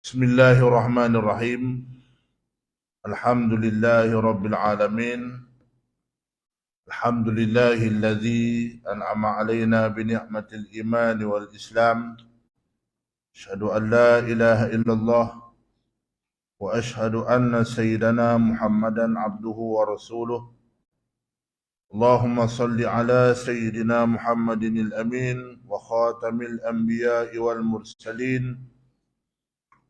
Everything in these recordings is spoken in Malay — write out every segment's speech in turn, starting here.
Bismillahirrahmanirrahim. Alhamdulillahi rabbil alamin. Alhamdulillahilladzi an'ama alaina bi ni'matil iman wal islam. Asyhadu an la ilaha illallah wa asyhadu anna sayyidana Muhammadan abduhu wa rasuluh. Allahumma salli ala sayyidina Muhammadinil amin wa khatamil anbiya'i wal mursalin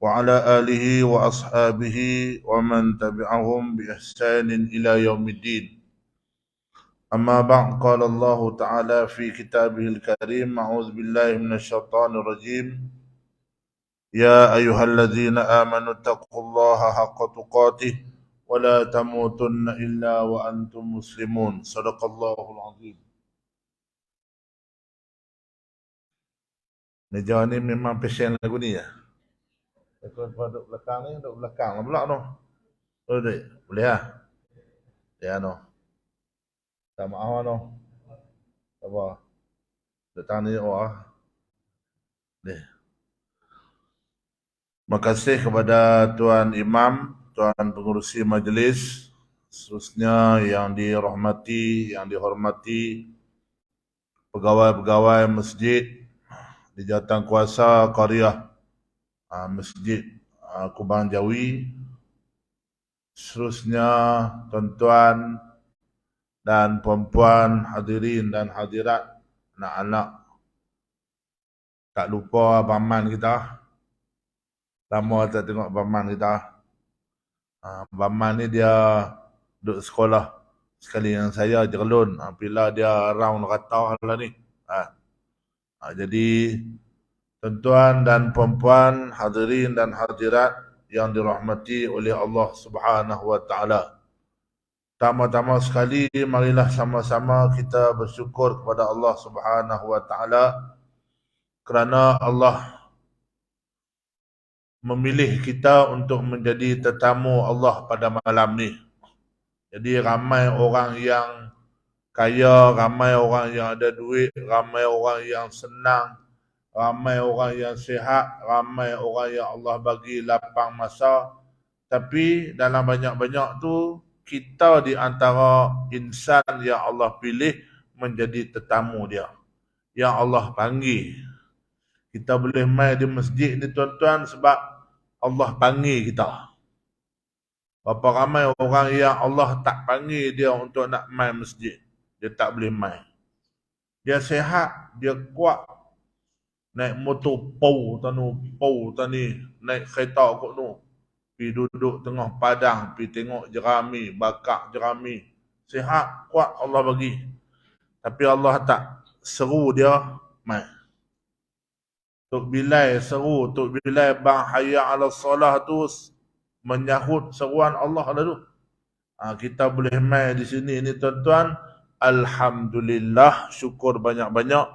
wa ala alihi wa ashabihi wa man tabi'ahum bi ihsanin ila yaumiddin. Amma ba'd, qala Allah Ta'ala fi kitabihil karim, a'udzu billahi minasy syaithanir rajim. Ya ayyuhalladzina amanu taqullaha haqqa tuqatih wa la tamutunna illa wa antum muslimun. Shadaqallahul azim. Meja ni memang passion lagu ni ya. Ikut duduk belakang ni, duduk belakang pula tu. Boleh, boleh ah. Ya no. Tak maaf no. Apa? Datang ni wah. Deh. Terima kasih kepada Tuan Imam, Tuan Pengurusi Majlis, khususnya yang dirahmati, yang dihormati, pegawai-pegawai masjid di jawatan kuasa Qaryah Masjid Kubang Jawi, seterusnya tuan-tuan dan puan-puan, hadirin dan hadirat, anak-anak, tak lupa Abang Man kita. Lama tak tengok Abang Man kita. Abang Man ni dia duduk sekolah sekali dengan saya Jerlun. Bila dia round rata lah ni. Jadi tuan-tuan dan puan-puan, hadirin dan hadirat yang dirahmati oleh Allah Subhanahu wa taala. Pertama-tama sekali marilah sama-sama kita bersyukur kepada Allah Subhanahu wa taala kerana Allah memilih kita untuk menjadi tetamu Allah pada malam ni. Jadi ramai orang yang kaya, ramai orang yang ada duit, ramai orang yang senang, ramai orang yang sihat, ramai orang yang Allah bagi lapang masa. Tapi dalam banyak-banyak tu, kita di antara insan yang Allah pilih menjadi tetamu dia, yang Allah panggil. Kita boleh main di masjid ni tuan-tuan sebab Allah panggil kita. Berapa ramai orang yang Allah tak panggil dia untuk nak main masjid. Dia tak boleh main. Dia sihat, dia kuat. Naik motor pau tani, naik kereta kot tu. Pergi duduk tengah padang, pergi tengok jerami, bakar jerami. Sihat, kuat Allah bagi. Tapi Allah tak seru dia main. Tok Bilal seru, Tok Bilal bang hayya ala solah tu menyahut seruan Allah lalu. Kita boleh main di sini ni tuan-tuan. Alhamdulillah, syukur banyak-banyak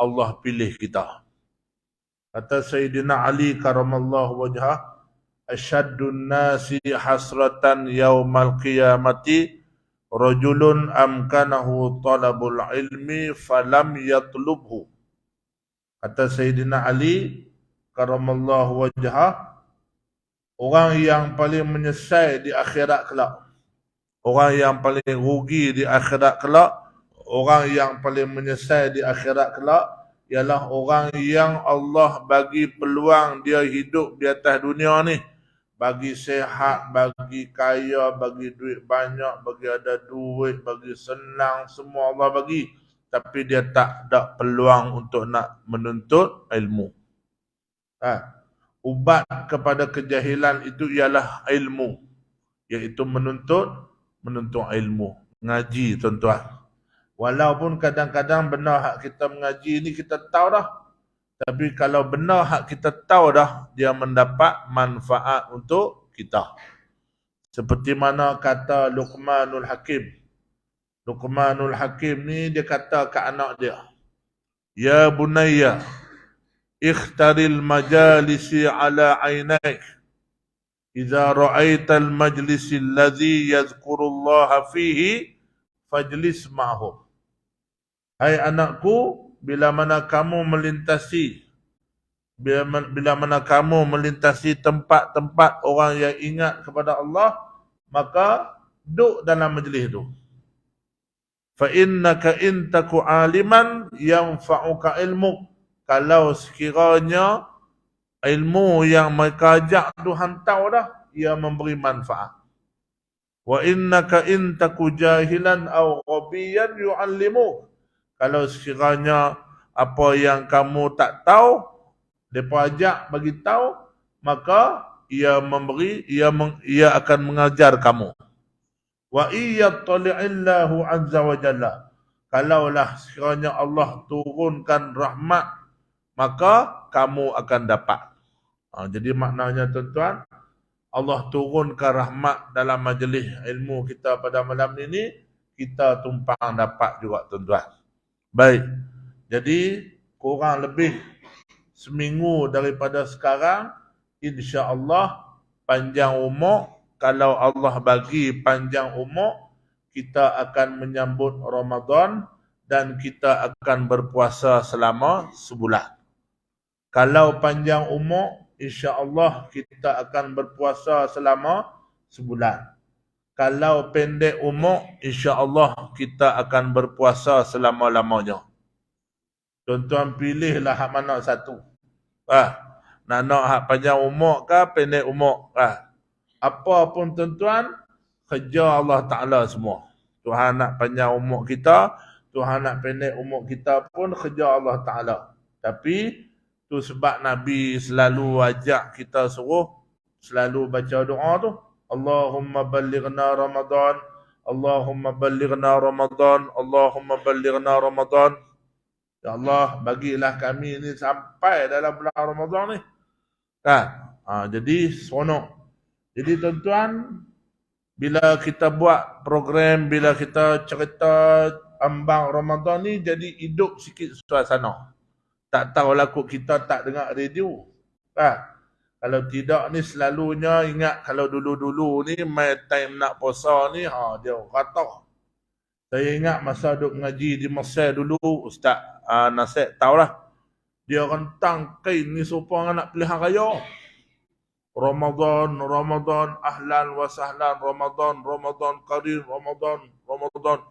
Allah pilih kita. Kata Sayyidina Ali karamallahu wajhah, asyaddun nasi hasratan yaumal qiyamati rajulun amkanahu talabul ilmi falam yatlubhu. Kata Sayyidina Ali karamallahu wajhah, orang yang paling menyesal di akhirat kelak, orang yang paling rugi di akhirat kelak, orang yang paling menyesal di akhirat kelak ialah orang yang Allah bagi peluang dia hidup di atas dunia ni, bagi sehat, bagi kaya, bagi duit banyak, bagi ada duit, bagi senang, semua Allah bagi, tapi dia tak ada peluang untuk nak menuntut ilmu. Ubat kepada kejahilan itu ialah ilmu, iaitu menuntut ilmu, ngaji tuan-tuan. Walaupun kadang-kadang benar hak kita mengaji ni kita tahu dah. Tapi kalau benar hak kita tahu dah, dia mendapat manfaat untuk kita. Seperti mana kata Luqmanul Hakim. Luqmanul Hakim ni dia kata ke anak dia, ya bunayya, ikhtaril majalisi ala ainaik. Iza ra'aital majlisi alladhi yazkurullaha fihi, fajlis ma'hum. Hai anakku, bila mana kamu melintasi bila mana kamu melintasi tempat-tempat orang yang ingat kepada Allah, maka duduk dalam majlis itu. Fa innaka in taku aliman yanfa'uka ilmu. Kalau sekiranya ilmu yang mereka ajak tu hantau dah, ia memberi manfaat. Wa innaka in taku jahilan aw ghabiyan yu'allimu. Kalau sekiranya apa yang kamu tak tahu, depa ajak bagi tahu, maka ia akan mengajar kamu. Wa iyattali'illahu azza wa jalla. Kalaulah sekiranya Allah turunkan rahmat, maka kamu akan dapat. Jadi maknanya tuan-tuan, Allah turunkan rahmat dalam majlis ilmu kita pada malam ini, kita tumpang dapat juga tuan-tuan. Baik, jadi kurang lebih seminggu daripada sekarang, insya-Allah panjang umur, kalau Allah bagi panjang umur, kita akan menyambut Ramadan dan kita akan berpuasa selama sebulan. Kalau panjang umur, insya-Allah kita akan berpuasa selama sebulan. Kalau pendek umur, insya-Allah kita akan berpuasa selama-lamanya. Tuan-tuan pilihlah hak mana satu. Nak hak panjang umur ke pendek umur? Apa pun tuan-tuan, kerja Allah Ta'ala semua. Tuhan nak panjang umur kita, Tuhan nak pendek umur kita pun kerja Allah Ta'ala. Tapi tu sebab Nabi selalu ajak kita suruh selalu baca doa tu. Allahumma ballighna Ramadan, Allahumma ballighna Ramadan, Allahumma ballighna Ramadan. Ya Allah, bagilah kami ni sampai dalam bulan Ramadan ni. Jadi seronok. Jadi tuan-tuan, bila kita buat program, bila kita cerita ambang Ramadan ni, jadi hidup sikit suasana. Tak tahulah kok kita tak dengar radio. Kalau tidak ni selalunya ingat kalau dulu-dulu ni main time nak puasa ni, dia kata. Saya ingat masa duk ngaji di Mesir dulu, Ustaz Nasir tahulah. Dia rentang kain ni supaya nak pilihan raya. Ramadan, Ramadan, ahlan wa sahlan, Ramadan, Ramadan karim, Ramadan.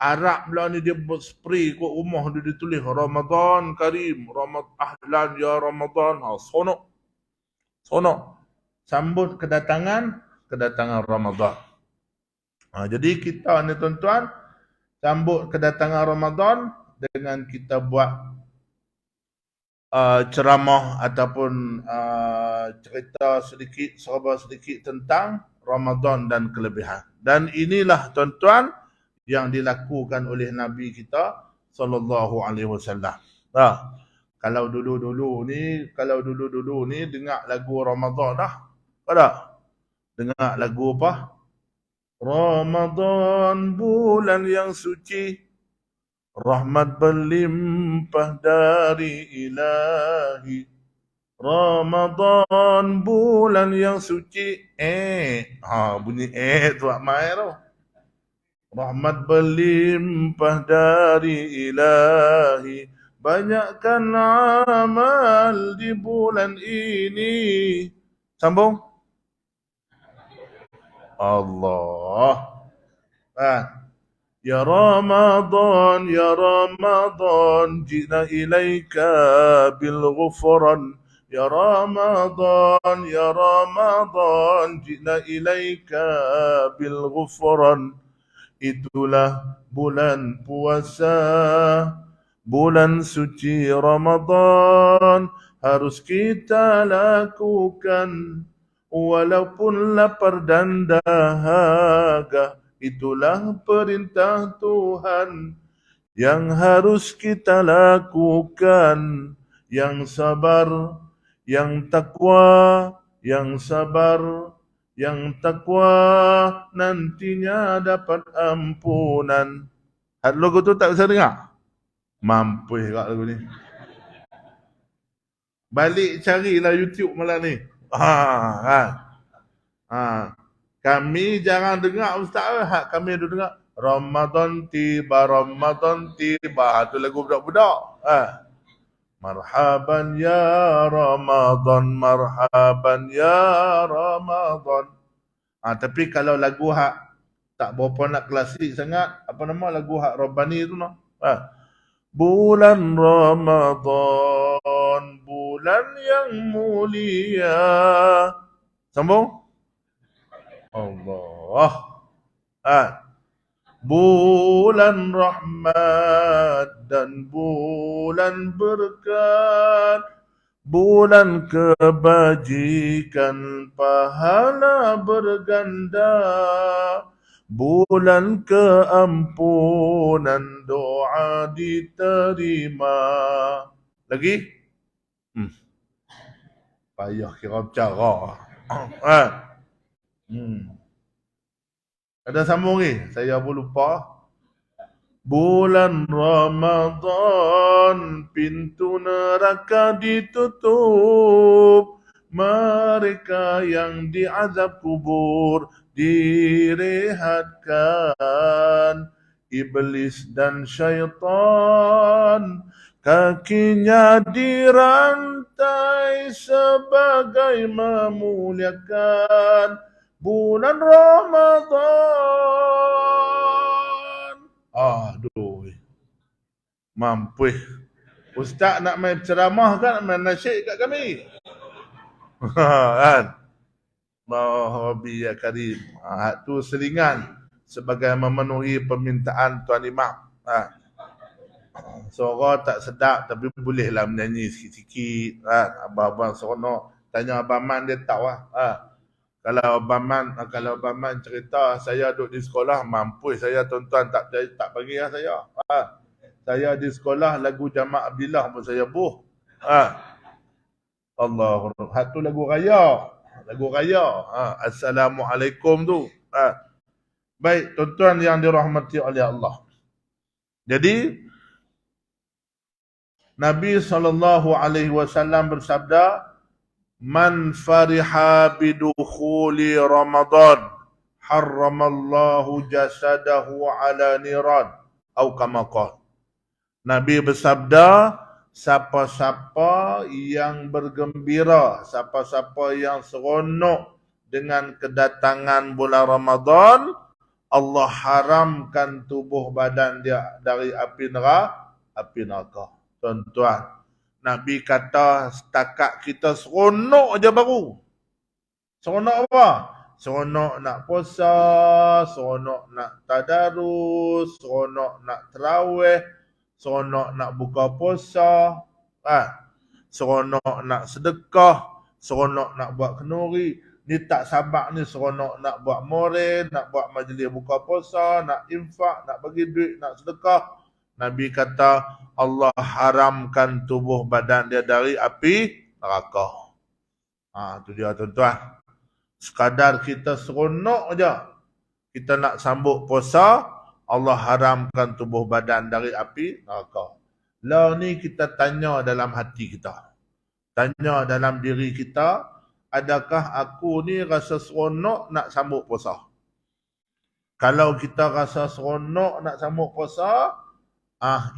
Arab pula ni dia buat spray kat rumah dia ditulis Ramadan karim, ahlan ya Ramadan. Sonok. Sambut kedatangan Ramadan. Jadi kita ni tuan-tuan, sambut kedatangan Ramadan dengan kita buat ceramah ataupun cerita serba sedikit tentang Ramadan dan kelebihan. Dan inilah tuan-tuan yang dilakukan oleh Nabi kita sallallahu alaihi wasallam. Kalau dulu-dulu ni dengar lagu Ramadan dah. Ada? Dengar lagu apa? Ramadan bulan yang suci, rahmat berlimpah dari ilahi. Ramadan bulan yang suci. Bunyi tu main tu. Rahmat berlimpah dari ilahi. Banyakkan amal di bulan ini. Sambung. Allah. Ya Ramadan, ya Ramadan, jina ilaika bil ghufran. Ya Ramadan, ya Ramadan, jina ilaika bil ghufran. Itulah bulan puasa, bulan suci Ramadan, harus kita lakukan walaupun lapar dan dahaga. Itulah perintah Tuhan yang harus kita lakukan. Yang sabar, yang takwa, yang sabar, yang takwa, nantinya dapat ampunan. Lagu tu tak bisa dengar? Mampus kat lagu ni. Balik carilah YouTube malam ni. Kami jarang dengar Ustaz. Kami ada dengar Ramadan tiba, Ramadan tiba. Tu lagu budak-budak. Marhaban ya Ramadan, marhaban ya Ramadan. Tapi kalau lagu hak tak berapa nak klasik sangat, apa nama lagu hak Rabbani tu noh? Bulan Ramadan, bulan yang mulia. Sambung. Allah. Bulan rahmat dan bulan berkat, bulan kebajikan pahala berganda, bulan keampunan doa diterima. Lagi? Payah kira bercara. Ada sambung ni? Saya pun lupa. Bulan Ramadan, pintu neraka ditutup. Mereka yang diazab kubur direhatkan. Iblis dan syaitan, kakinya dirantai sebagai memuliakan bulan Ramadan. Aduh, mampu. Ustaz nak main ceramah kan, nak main nasyid kat kami. Kan? Rabbi ya Karim. Tu selingan sebagai memenuhi permintaan Tuan Imam. Suara tak sedap tapi bolehlah menyanyi sikit-sikit. Abang-abang seronok. Tanya Abang Man, dia tahu lah. Kalau Abang Man cerita saya duduk di sekolah, mampu saya tuan-tuan tak bagi lah saya. Saya di sekolah lagu Jamak Abdillah pun saya buh. Allah, hak tu lagu raya. Assalamualaikum tu. Baik, tuan-tuan yang dirahmati oleh Allah. Jadi Nabi SAW bersabda, Man fariha bidukhuli Ramadan harramallahu jasadahu ala niran atau kama qala. Nabi bersabda, siapa-siapa yang bergembira, siapa-siapa yang seronok dengan kedatangan bulan Ramadan, Allah haramkan tubuh badan dia dari api neraka. Tuan-tuan, Nabi kata setakat kita seronok aja baru. Seronok apa? Seronok nak puasa, seronok nak tadarus, seronok nak tarawih, seronok nak buka puasa, seronok nak sedekah, seronok nak buat kenduri. Ni tak sabar ni seronok nak buat moren, nak buat majlis buka puasa, nak infak, nak bagi duit, nak sedekah. Nabi kata Allah haramkan tubuh badan dia dari api neraka. Tu dia tuan-tuan. Sekadar kita seronok aja, kita nak sambut puasa, Allah haramkan tubuh badan dari api neraka. Lah ni kita tanya dalam hati kita. Tanya dalam diri kita, adakah aku ni rasa seronok nak sambut puasa? Kalau kita rasa seronok nak sambut puasa,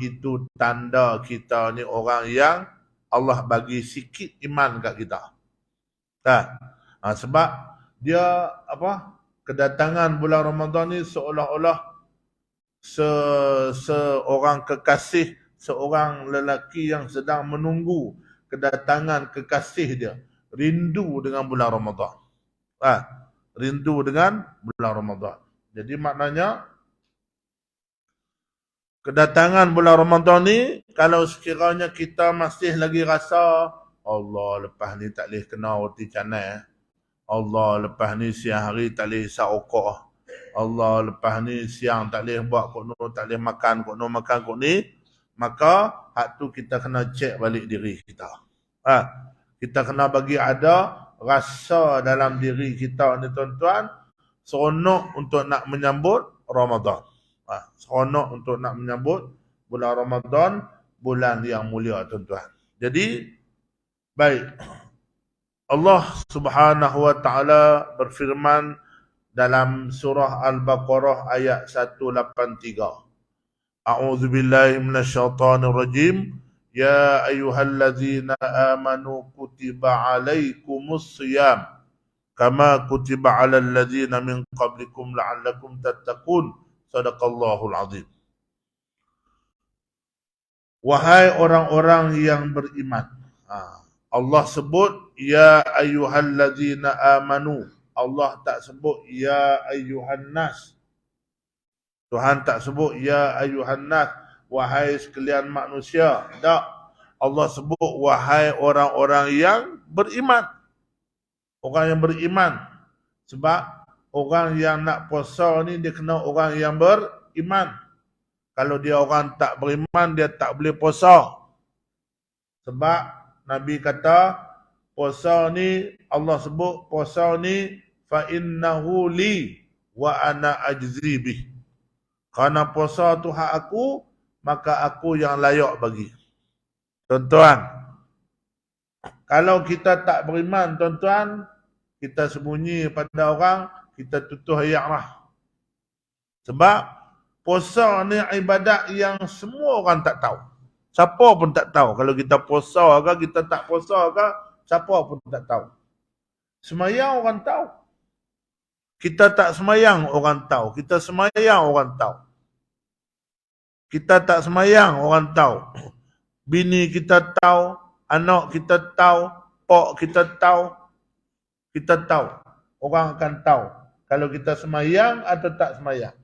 itu tanda kita ni orang yang Allah bagi sikit iman kat kita. Sebab dia kedatangan bulan Ramadan ni seolah-olah seorang kekasih, seorang lelaki yang sedang menunggu kedatangan kekasih dia, rindu dengan bulan Ramadan. Rindu dengan bulan Ramadan. Jadi maknanya kedatangan bulan Ramadan ni, kalau sekiranya kita masih lagi rasa, Allah lepas ni tak boleh kena roti canai. Allah lepas ni siang hari tak boleh hisap rokok. Allah lepas ni siang tak boleh buat kot no, tak boleh makan kot no, makan kot ni. Maka hak tu kita kena cek balik diri kita. Kita kena bagi ada rasa dalam diri kita ni tuan-tuan, seronok untuk nak menyambut Ramadan. Seronok untuk nak menyambut bulan Ramadan, bulan yang mulia tuan-tuan. Jadi, baik. Allah Subhanahu wa taala berfirman dalam surah Al-Baqarah ayat 183. A'udzubillahi minasyaitonirrajim. Ya ayyuhallazina amanu kutiba alaikumus siyam kama kutiba alal ladzina min qablikum la'allakum tattaqun. Sadaqallahul azim. Wahai orang-orang yang beriman. Allah sebut ya ayyuhallazina amanu. Allah tak sebut ya ayyuhan nas. Tuhan tak sebut ya ayyuhan nas, wahai sekalian manusia. Tak. Allah sebut wahai orang-orang yang beriman. Orang yang beriman. Sebab orang yang nak puasa ni dia kena orang yang beriman. Kalau dia orang tak beriman, dia tak boleh puasa. Sebab Nabi kata puasa ni, Allah sebut puasa ni fa innahu li wa ana ajzi bih. Kerana puasa tu hak aku, maka aku yang layak bagi. Tuan-tuan, kalau kita tak beriman, tuan-tuan, kita sembunyi pada orang, kita tutup ayat lah. Sebab puasa ni ibadat yang semua orang tak tahu. Siapa pun tak tahu. Kalau kita puasa ke, kita tak puasa ke, siapa pun tak tahu. Semayang orang tahu. Kita tak semayang orang tahu. Kita semayang orang tahu. Kita tak semayang orang tahu. Bini kita tahu, anak kita tahu, pak kita tahu. Kita tahu. Orang akan tahu kalau kita semayang atau tak semayang.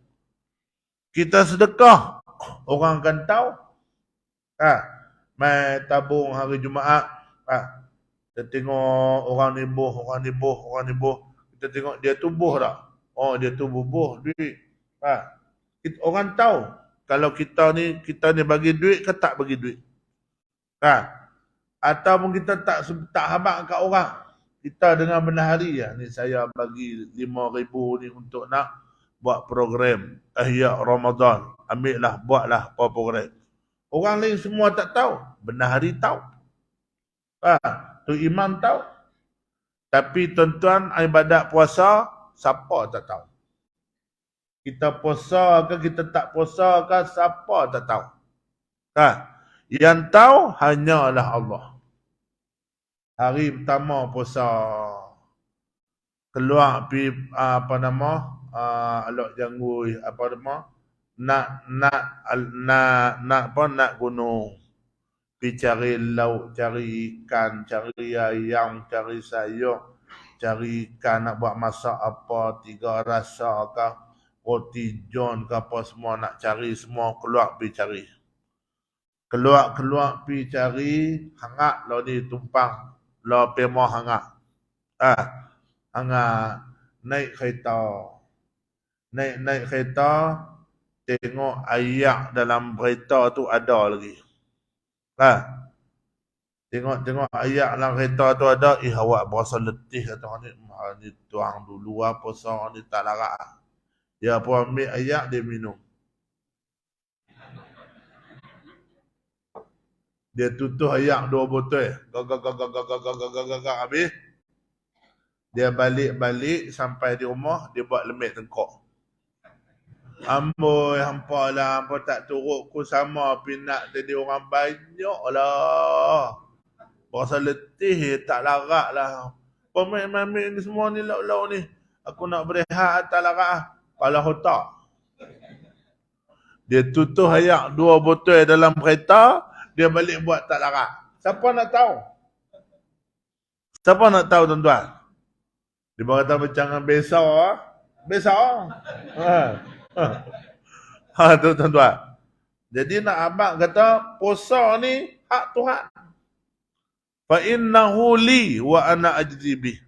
Kita sedekah, orang akan tahu. Mai tabung hari Jumaat, kita tengok orang nibuh. Kita tengok dia tubuh tak? Oh, dia tu bubuh duit. Orang tahu kalau kita ni bagi duit ke tak bagi duit. Ataupun kita tak habaq kat orang. Kita dengan benar hari ni saya bagi 5,000 ni untuk nak buat program Ihya Ramadan. Ambillah, buatlah program. Orang lain semua tak tahu. Benar hari tahu. Tu imam tahu. Tapi tuan-tuan, ibadat puasa, siapa tak tahu? Kita puasa ke kita tak puasa ke, siapa tak tahu? Yang tahu hanyalah Allah. Hari pertama puasa, keluar pi alok janggui nak gunung. Pi cari lauk, cari ikan, cari ayam, cari sayur, cari ikan nak buat masak apa, 3 rasa ke, roti john ke apa semua nak cari semua, keluar pi cari. Keluar pi cari, hangat lo ni tumpang, lo pemah hangat. Hangat, naik kereta. Naik kereta, tengok ayak dalam kereta tu ada lagi. Tengok ayak dalam kereta tu ada, awak berasa letih kata ni tuang dulu puasa ni tak larat. Dia pun ambil ayak, dia minum. Dia tutup ayak 2 botol. Gagak habis. Dia balik sampai di rumah, dia buat lemik tengkok. Amboi, hampa lah, hampa tak turut ku sama pinak jadi orang banyak lah. Berasa letih, tak larat lah. Pemain ni semua ni lauk-lauk ni. Aku nak berehat, tak larat lah. Kepala otak. Dia tutup ayak 2 botol dalam kereta, dia balik buat tak larat. Siapa nak tahu? Siapa nak tahu tuan-tuan? Dia berkata macam besar. Tu tuan-tuan. Jadi nak abang kata puasa ni hak Tuhan. Fa innahu li wa ana ajzi bih.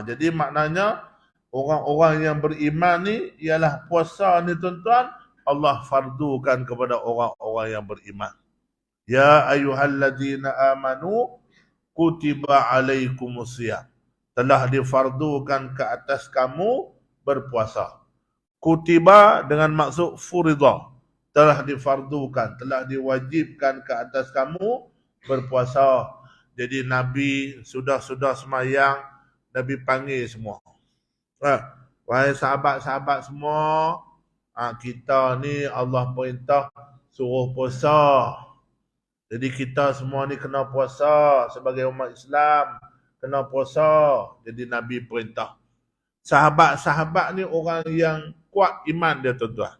Jadi maknanya orang-orang yang beriman ni ialah puasa ni tuan-tuan, Allah fardukan kepada orang-orang yang beriman. Ya ayyuhalladzina amanu kutiba alaikumusiyam. Telah difardukan ke atas kamu berpuasa. Kutiba dengan maksud furidah. Telah difardukan, telah diwajibkan ke atas kamu berpuasa. Jadi Nabi sudah semayang, Nabi panggil semua. Wahai sahabat-sahabat semua, kita ni Allah perintah suruh puasa. Jadi kita semua ni kena puasa sebagai umat Islam. Kena puasa. Jadi Nabi perintah. Sahabat-sahabat ni orang yang kuat iman dia tuan-tuan.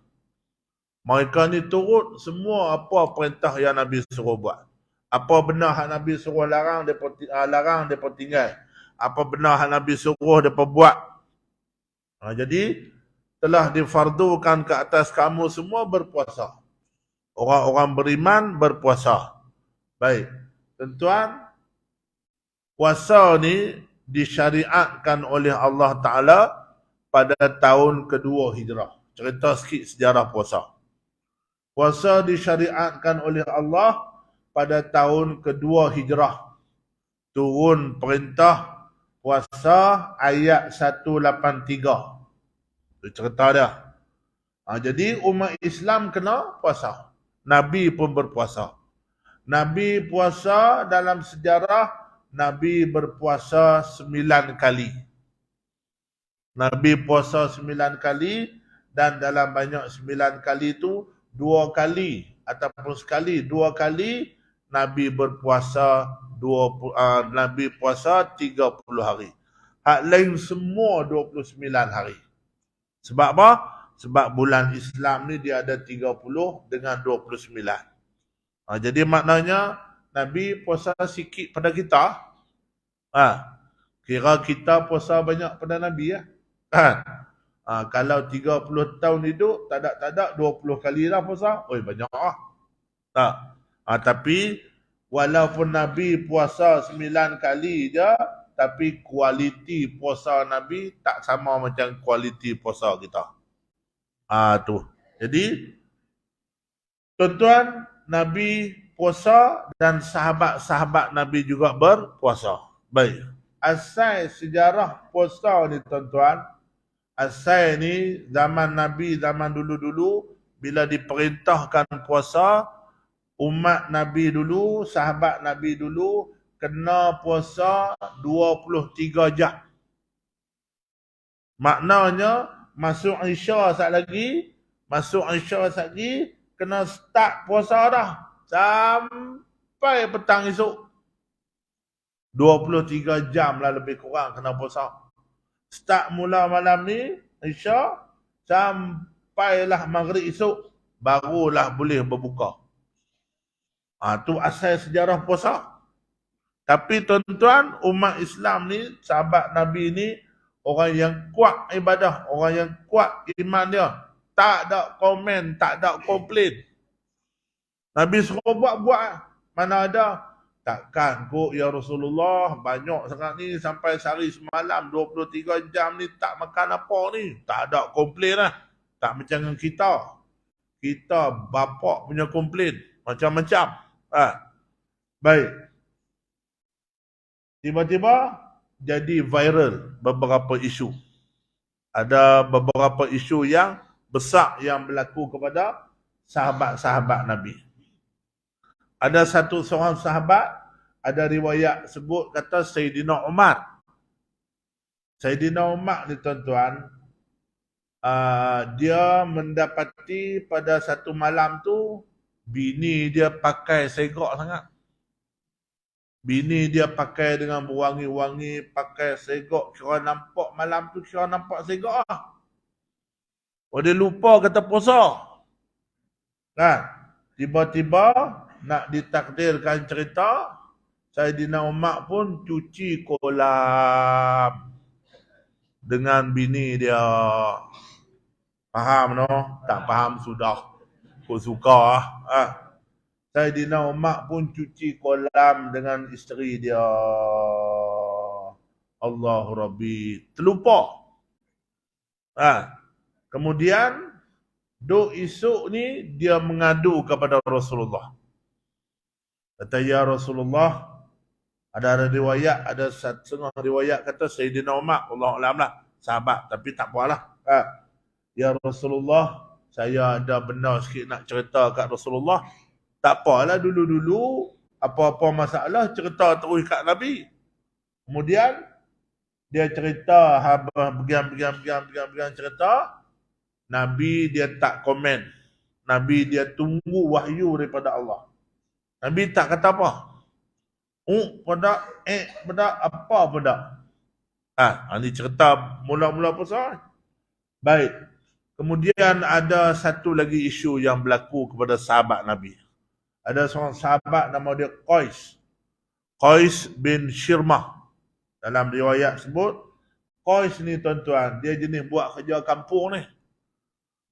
Mereka ni turut semua apa perintah yang Nabi suruh buat. Apa benar yang Nabi suruh larang, mereka tinggal. Apa benar yang Nabi suruh, mereka buat. Jadi, telah difardukan ke atas kamu semua berpuasa. Orang-orang beriman berpuasa. Baik. Tuan-tuan, puasa ni disyariatkan oleh Allah Ta'ala pada tahun kedua hijrah. Cerita sikit sejarah puasa. Puasa disyariatkan oleh Allah pada tahun kedua hijrah. Turun perintah puasa ayat 183. Itu cerita dia. Jadi umat Islam kena puasa. Nabi pun berpuasa. Nabi puasa dalam sejarah, Nabi berpuasa 9 kali. Nabi puasa 9 kali dan dalam banyak 9 kali itu 2 kali ataupun sekali 2 kali Nabi berpuasa Nabi puasa 30 hari. Hak lain semua 29 hari. Sebab apa? Sebab bulan Islam ni dia ada 30 dengan 29. Jadi maknanya Nabi puasa sikit pada kita. Kira kita puasa banyak pada Nabi ya. Kalau 30 tahun hidup, tak ada 20 kali lah puasa. Oi, banyak lah. Tapi, walaupun Nabi puasa 9 kali je, tapi kualiti puasa Nabi tak sama macam kualiti puasa kita. Tu. Jadi, tuan-tuan, Nabi puasa dan sahabat-sahabat Nabi juga berpuasa. Baik. Asal sejarah puasa ni tuan-tuan, asal ni zaman Nabi, zaman dulu-dulu, bila diperintahkan puasa, umat Nabi dulu, sahabat Nabi dulu, kena puasa 23 jam. Maknanya, masuk Isya sat lagi, kena start puasa dah. Sampai petang esok. 23 jam lah lebih kurang kena puasa. Start mula malam ni, Isya, sampailah maghrib esok, barulah boleh berbuka. Tu asal sejarah puasa. Tapi tuan-tuan, umat Islam ni, sahabat Nabi ni, orang yang kuat ibadah, orang yang kuat iman dia. Tak ada komen, tak ada komplain. Nabi suruh buat. Mana ada? Takkan kok ya Rasulullah, banyak sangat ni sampai sehari semalam 23 jam ni tak makan apa ni. Tak ada komplain lah. Tak macam dengan kita. Kita bapak punya komplain. Macam-macam. Baik. Tiba-tiba jadi viral beberapa isu. Ada beberapa isu yang besar yang berlaku kepada sahabat-sahabat Nabi. Ada seorang sahabat, ada riwayat sebut kata Sayyidina Umar. Sayyidina Umar ni tuan-tuan, dia mendapati pada satu malam tu, bini dia pakai segak sangat. Bini dia pakai dengan berwangi-wangi, pakai segak, kira nampak malam tu, kira nampak segak lah. Dia lupa kata puasa. Tiba-tiba nak ditakdirkan cerita, Sayyidina Umar pun cuci kolam dengan bini dia. Faham no? Tak faham sudah. Kau suka Sayyidina Umar pun cuci kolam dengan isteri dia. Allahu Rabbi. Terlupa. Kemudian, esok ni dia mengadu kepada Rasulullah. Kata, ya Rasulullah, ada riwayat, ada setengah riwayat kata Sayyidina Umar, Allahu'alam lah, sahabat, tapi tak apalah. Ya Rasulullah, saya ada benda sikit nak cerita kat Rasulullah. Tak apalah, dulu-dulu, apa-apa masalah, cerita terus kat Nabi. Kemudian, dia cerita, bergiam cerita, Nabi dia tak komen. Nabi dia tunggu wahyu daripada Allah. Nabi tak kata apa. Pada pada apa pada. Ini cerita mula-mula puasa. Baik. Kemudian ada satu lagi isu yang berlaku kepada sahabat Nabi. Ada seorang sahabat nama dia Qais bin Shirmah. Dalam riwayat sebut, Qais ni tuan-tuan, dia jenis buat kerja kampung ni.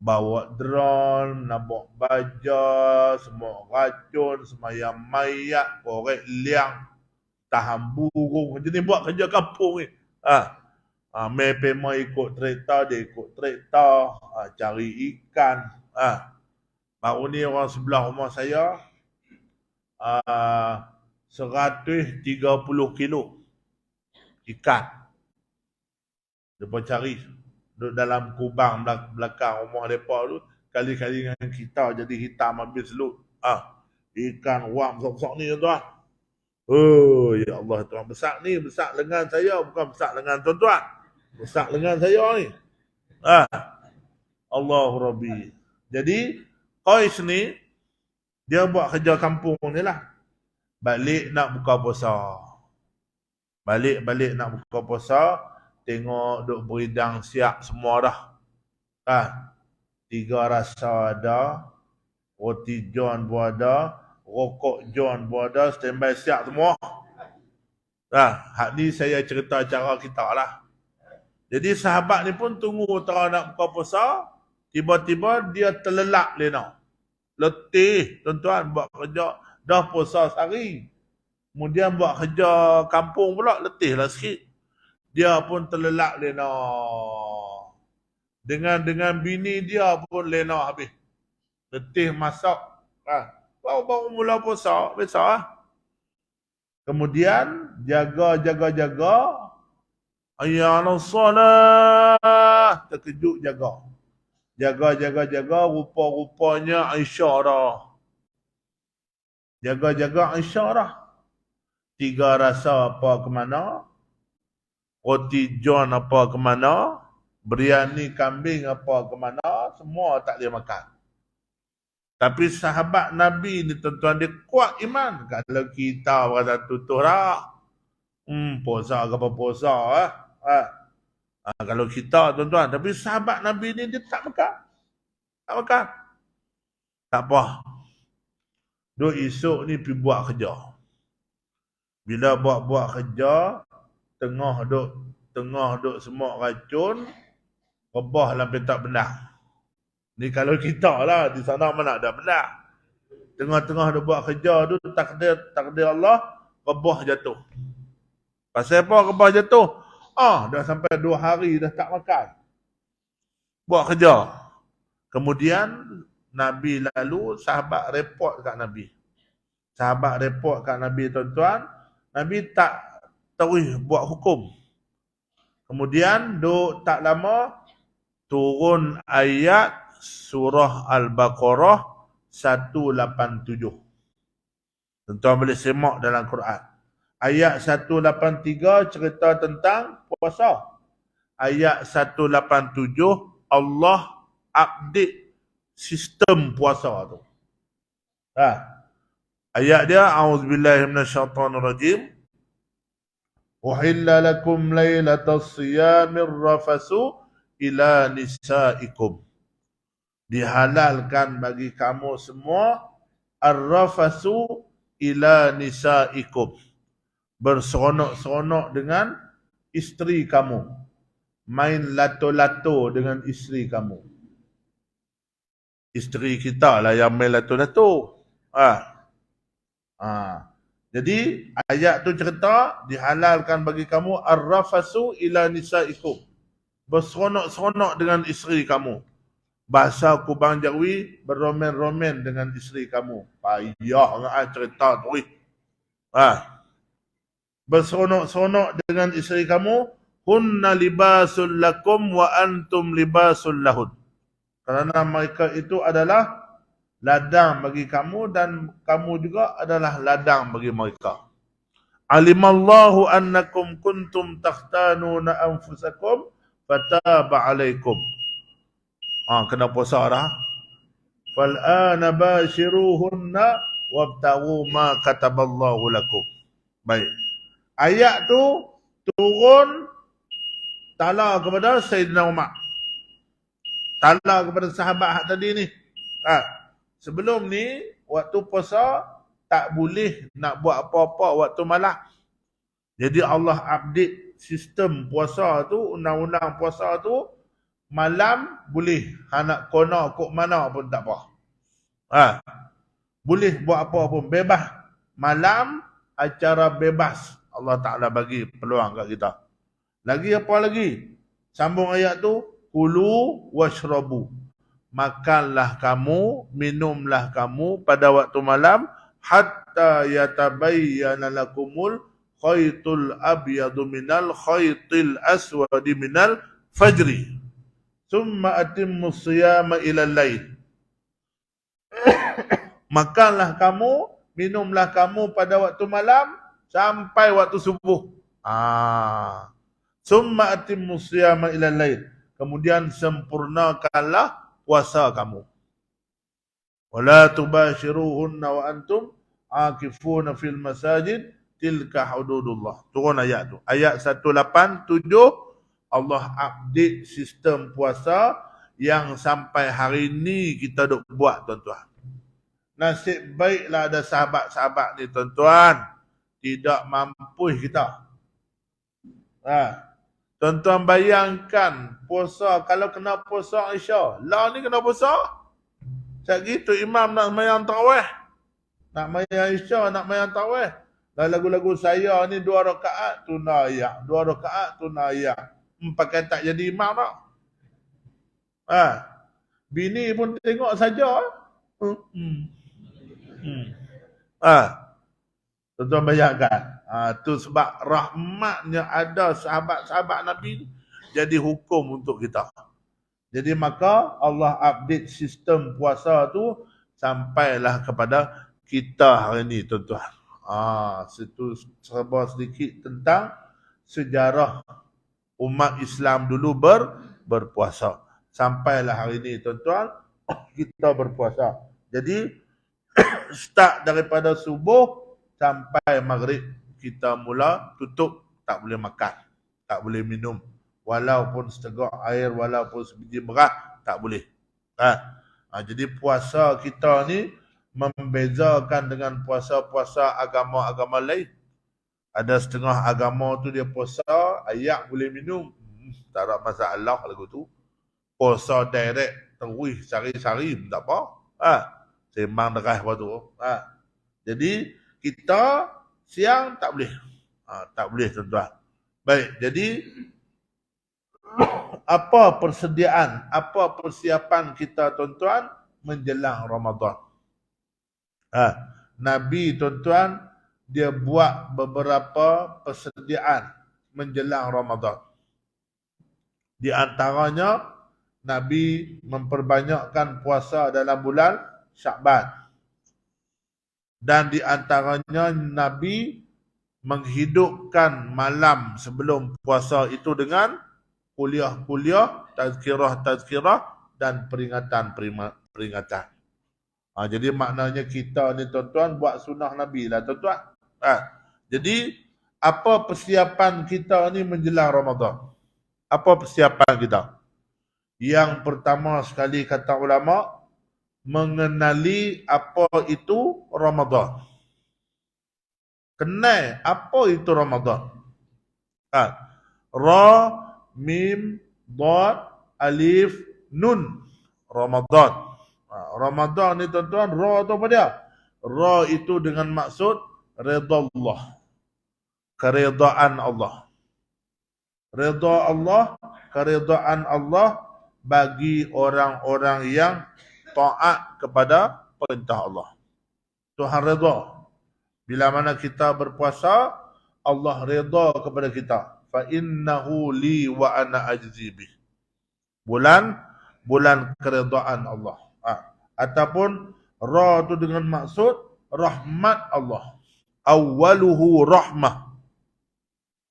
Bawa drone, nabok baja, semua racun, semayang mayat, korek liang, tahan burung. Jenis buat kerja kampung ni. Mepe mau ikut kereta, dia ikut kereta, cari ikan. Baru ni orang sebelah rumah saya, 130 kilo ikan. Mereka cari duduk dalam kubang belakang rumah mereka tu, kali-kali dengan kita jadi hitam habis selut. Ikan wang besar-besar ni tuan. Oh ya Allah tuan, besar ni, besar lengan saya, bukan besar lengan tuan-tuan. Besar lengan saya ni. Allahu Rabbi. Jadi Qais ni dia buat kerja kampung ni lah. Balik nak buka puasa. Balik nak buka puasa, tengok duk beridang siap semua dah. 3 rasa ada, roti john pun ada, rokok john pun ada, standby siap semua. Hak ni saya cerita cara kita lah. Jadi sahabat ni pun tunggu tengah nak buka puasa, tiba-tiba dia terlelap lena. Letih tuan-tuan buat kerja, dah puasa sehari. Kemudian buat kerja kampung pula, letih lah sikit. Dia pun terlelap lena. Dengan bini dia pun lena habis. Letih masak. Baru mula puasa, biasa lah. Kemudian jaga. Ayyana salat. Terkejut jaga. Jaga. Rupa-rupanya Aisyah dah. Jaga Aisyah dah. 3 rasa apa ke mana. Roti john apa ke mana. Biryani kambing apa ke mana. Semua tak boleh makan. Tapi sahabat Nabi ni tuan-tuan, dia kuat iman. Kalau kita berkata tutup lah. Puasa ke apa puasa kalau kita tuan-tuan. Tapi sahabat Nabi ni dia tak makan. Tak apa. Duk esok ni pergi buat kerja. Bila buat kerja, tengah duk semua racun, rebah dalam petak benang. Ni kalau kita lah, di sana mana ada benang. Tengah-tengah duk buat kerja tu, takdir Allah, rebah jatuh. Pasal apa rebah jatuh? Dah sampai 2 hari dah tak makan. Buat kerja. Kemudian Nabi lalu, sahabat report kat Nabi. Tuan-tuan. Nabi tak terus buat hukum. Kemudian tak lama turun ayat surah Al-Baqarah 187. Tuan-tuan boleh semak dalam Quran. Ayat 183 cerita tentang puasa. Ayat 187 Allah update sistem puasa tu. Ayat dia, a'udzubillahi minasyaitonirrajim. Uhilla lakum lailatas siyamir rafasu ila nisaikum. Dihalalkan bagi kamu semua ar-rafasu ila nisaikum. Berseronok-seronok dengan isteri kamu. Main lato-lato dengan isteri kamu. Isteri kita lah yang main lato-lato. Jadi ayat tu cerita dihalalkan bagi kamu ar-rafasu ila nisaikum. Berseronok-seronok dengan isteri kamu. Bahasa Kubang Jawi, berromen-romen dengan isteri kamu. Payah dengan cerita tu. Berseronok-seronok dengan isteri kamu. Hunna libasul lakum wa antum libasul lahun. Kerana mereka itu adalah ladang bagi kamu dan kamu juga adalah ladang bagi mereka. Alimallahu annakum kuntum takhtanuna anfusakum fataba alaikum. Kena puasa dah. Fal'ana bashiruhunna wabtaghu ma kataballahu lakum. Baik. Ayat tu turun tala kepada Sayyidina Umar. Tala kepada sahabat hak tadi ni. Sebelum ni waktu puasa tak boleh nak buat apa-apa waktu malam. Jadi Allah update sistem puasa tu, undang-undang puasa tu, malam boleh. Nak kona kok mana pun tak apa. Boleh buat apa pun, bebas. Malam acara bebas. Allah Ta'ala bagi peluang kat kita. Lagi apa lagi? Sambung ayat tu, kulu washrabu. Makanlah kamu, minumlah kamu pada waktu malam hatta yatabayyana lakumul khaytul abyadu minal khaytil aswadi minal fajri. Thumma atimmu siyama ilal lail. Makanlah kamu, minumlah kamu pada waktu malam sampai waktu subuh. Thumma atimmu siyama ilal lail. Kemudian sempurnakanlah puasa kamu. Wala tubashiruhunna wa antum akifuna fil masajid tilka hududullah. Turun ayat tu. Ayat 187 Allah update sistem puasa yang sampai hari ni kita duk buat, tuan-tuan. Nasib baiklah ada sahabat-sahabat ni, tuan-tuan. Tidak mampu kita. Tuan-tuan bayangkan puasa, kalau kena puasa Isya. Lah ni kena puasa. Macam gitu imam nak mayang tarawih. Nak mayang Isya, nak mayang tarawih. Lagu-lagu saya ni 2 rakaat tunaiyak. 2 rakaat tunaiyak. Pakai tak jadi imam tak? Bini pun tengok saja. Tuan-tuan bayangkan. Tu sebab rahmatnya ada sahabat-sahabat Nabi jadi hukum untuk kita. Jadi maka Allah update sistem puasa tu sampailah kepada kita hari ni, tuan-tuan. Situ serba sedikit tentang sejarah umat Islam dulu berpuasa. Sampailah hari ni, tuan-tuan, kita berpuasa. Jadi start daripada subuh sampai maghrib kita mula tutup, tak boleh makan, tak boleh minum, walaupun setegak air, walaupun sebiji beras, tak boleh. Jadi puasa kita ni membezakan dengan puasa-puasa agama-agama lain. Ada setengah agama tu dia puasa ayak boleh minum, tak ada masalah lagu tu. Puasa direct terus sari-sari tak apa. Sembang deras apa tu. Jadi kita siang tak boleh. Tak boleh, tuan-tuan. Baik, jadi apa persediaan, apa persiapan kita, tuan-tuan, menjelang Ramadan? Nabi, tuan-tuan, dia buat beberapa persediaan menjelang Ramadan. Di antaranya, Nabi memperbanyakkan puasa dalam bulan Syakban. Dan di antaranya Nabi menghidupkan malam sebelum puasa itu dengan kuliah-kuliah, tazkirah-tazkirah dan peringatan-peringatan. Jadi maknanya kita ni, tuan-tuan, buat sunnah Nabi lah, tuan-tuan. Jadi apa persiapan kita ni menjelang Ramadan? Apa persiapan kita? Yang pertama sekali kata ulama, mengenali apa itu Ramadan. Kenal apa itu Ramadan. Ra, mim, dad, alif, nun. Ramadan. Ramadan ni, tuan-tuan, ra tu apa dia? Ra itu dengan maksud redha Allah. Keredaan Allah. Redha Allah, keredaan Allah bagi orang-orang yang taat kepada perintah Allah. Tuhan redha. Bila mana kita berpuasa, Allah redha kepada kita. Fa innahu li wa ana ajzi bih. Bulan keredaan Allah. Ataupun ra tu dengan maksud rahmat Allah. Awwaluhu rahmah.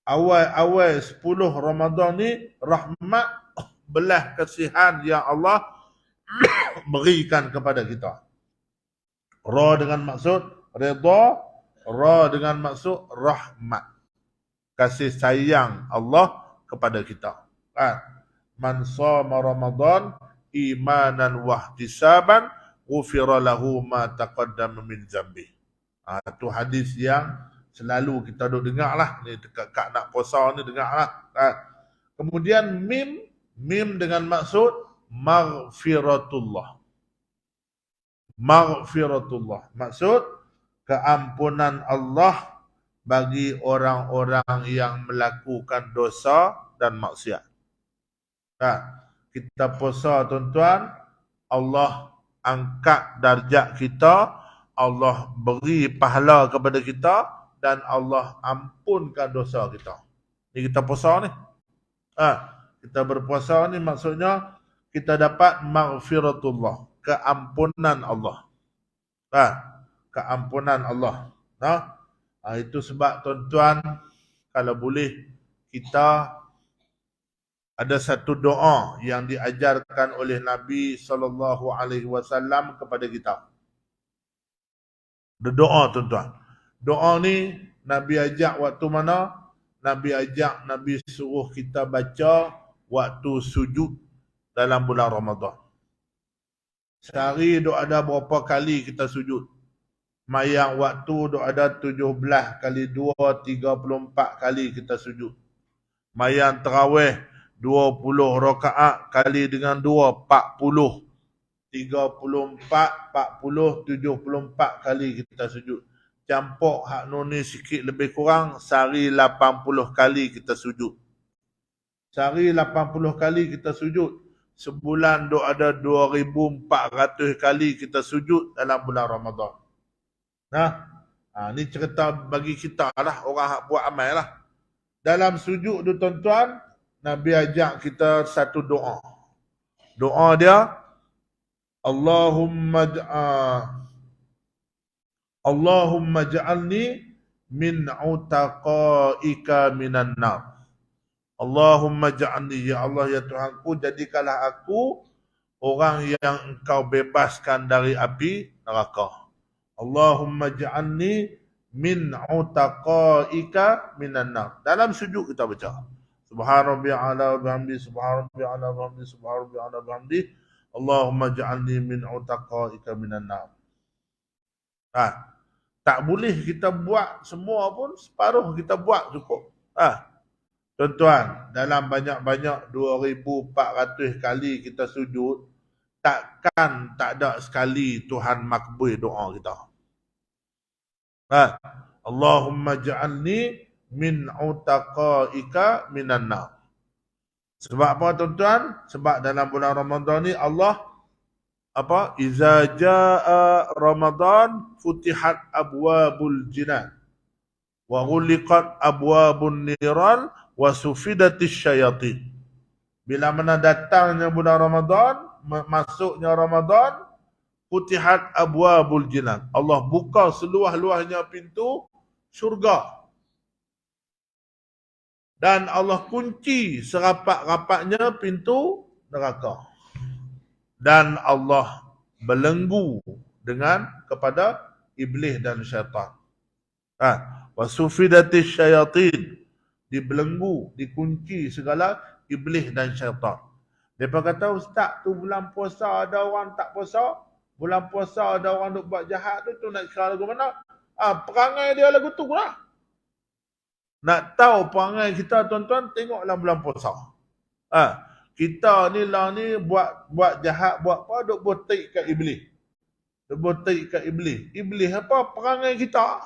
Awal 10 Ramadan ni rahmat, belah kasihan yang Allah berikan kepada kita. Ra dengan maksud redha, ra dengan maksud rahmat. Kasih sayang Allah kepada kita. Man shoma Ramadan imanan wahtisaban ghufira lahu ma taqaddama min dzambi. Itu hadis yang selalu kita duk dengar lah. Ni dekat nak puasa ni dengar lah. Kemudian mim dengan maksud maghfiratullah. Maghfiratullah. Maksud keampunan Allah bagi orang-orang yang melakukan dosa dan maksiat. Kita puasa tuan-tuan, Allah angkat darjat kita, Allah beri pahala kepada kita dan Allah ampunkan dosa kita. Ni kita puasa ni. Kita berpuasa ni maksudnya kita dapat maghfiratullah, keampunan Allah. Keampunan Allah. Itu sebab tuan-tuan, kalau boleh kita ada satu doa yang diajarkan oleh Nabi SAW kepada kita. Ada doa tuan-tuan. Doa ni Nabi ajak waktu mana? Nabi suruh kita baca waktu sujud dalam bulan Ramadan. Sehari duk ada berapa kali kita sujud? Mayang waktu duk ada 17 kali 2, 34 kali kita sujud. Mayang tarawih 20 rakaat kali dengan 2, 40. 34, 40, 74 kali kita sujud. Campur hak ni sikit lebih kurang, sehari 80 kali kita sujud. Sehari 80 kali kita sujud. Sebulan duk ada 2,400 kali kita sujud dalam bulan Ramadan. Ni cerita bagi kita lah, orang hak buat amal lah. Dalam sujud tu tuan-tuan, Nabi ajak kita satu doa. Doa dia, Allahumma ja'alni min utaqaika minan nar. Allahumma ja'alni, ya Allah ya Tuhanku, jadikanlah aku orang yang engkau bebaskan dari api neraka. Allahumma ja'alni min utaqaika minan nar. Dalam sujud kita baca Subhan rabbiyal a'la wa bihamdi, subhan rabbiyal a'la wa bihamdi, subhan rabbiyal a'la wa bihamdi, Allahumma ja'alni min utaqaika minan nar. Tak boleh kita buat semua pun, separuh kita buat cukup. Tuan-tuan, dalam banyak-banyak 2,400 kali kita sujud, takkan tak ada sekali Tuhan makbul doa kita. Allahumma ja'alni min utaqaika minan nar. Sebab apa tuan-tuan? Sebab dalam bulan Ramadan ni Allah Iza jaa Ramadan futihat abwabul jinan wa ghuliqat abwabun niran wa sufidatis syayatin. Bila mana datangnya bulan Ramadan, masuknya Ramadan, futihat abwabul jinan. Allah buka seluas-luasnya pintu syurga. Dan Allah kunci serapat-rapatnya pintu neraka. Dan Allah belenggu kepada iblis dan syaitan. Wasufidatis syayatin, dibelenggu, dikunci segala iblis dan syaitan. Mereka kata, ustaz tu bulan puasa ada orang tak puasa, bulan puasa ada orang duk buat jahat tu nak kira lagu mana? Perangai dia lagu tu lah. Nak tahu perangai kita tuan-tuan, tengoklah bulan puasa. Kita ni lah ni buat jahat, buat apa, duk botik kat iblis. Duk botik kat iblis. Iblis apa? Perangai kita.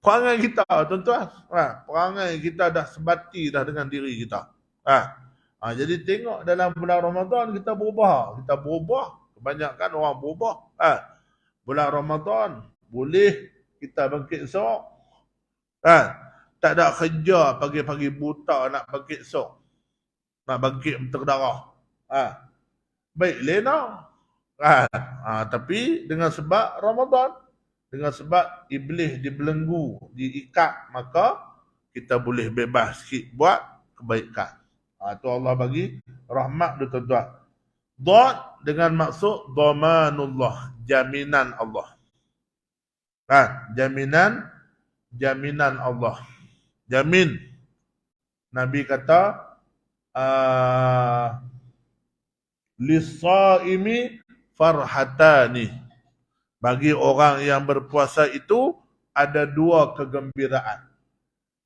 Perangai kita tuan-tuan. Perangai kita dah sebati dah dengan diri kita. Jadi tengok dalam bulan Ramadan kita berubah. Kita berubah. Kebanyakan orang berubah. Bulan Ramadan boleh kita bangkit esok. Tak ada kerja pagi-pagi buta nak bangkit esok. Nak bangkit berdarah. Baik lena. Tapi dengan sebab Ramadan, dengan sebab iblis dibelenggu, diikat, maka kita boleh bebas sikit buat kebaikan. Itu Allah bagi rahmat tu tuan-tuan. Dad dengan maksud dhamanullah, jaminan Allah. Jaminan Allah. Jamin. Nabi kata lis-shaimi farhatani. Bagi orang yang berpuasa itu ada dua kegembiraan.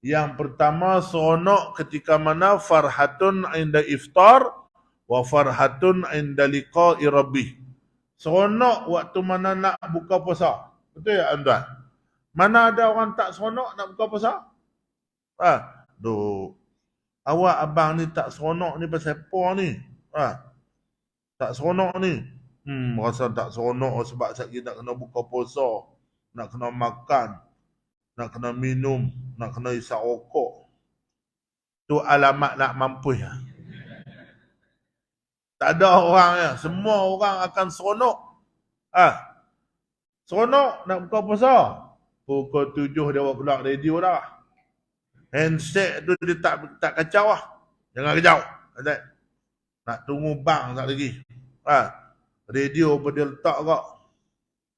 Yang pertama seronok ketika mana farhatun inda iftar wa farhatun inda liqa'i rabbih. Seronok waktu mana nak buka puasa. Betul ya tuan? Mana ada orang tak seronok nak buka puasa? Awak abang ni tak seronok ni pasal apa ni? Tak seronok ni. Rasa tak seronok sebab sakit nak kena buka puasa, nak kena makan, nak kena minum, nak kena isap rokok. Tu alamat nak mampu ya. Tak ada orang ya. Semua orang akan seronok. Seronok nak buka puasa. Pukul 7 dia keluar radio dah. Handset tu dia tak kacau lah. Jangan kacau. Nak tunggu bang tak lagi. Radio pun dia letak kak.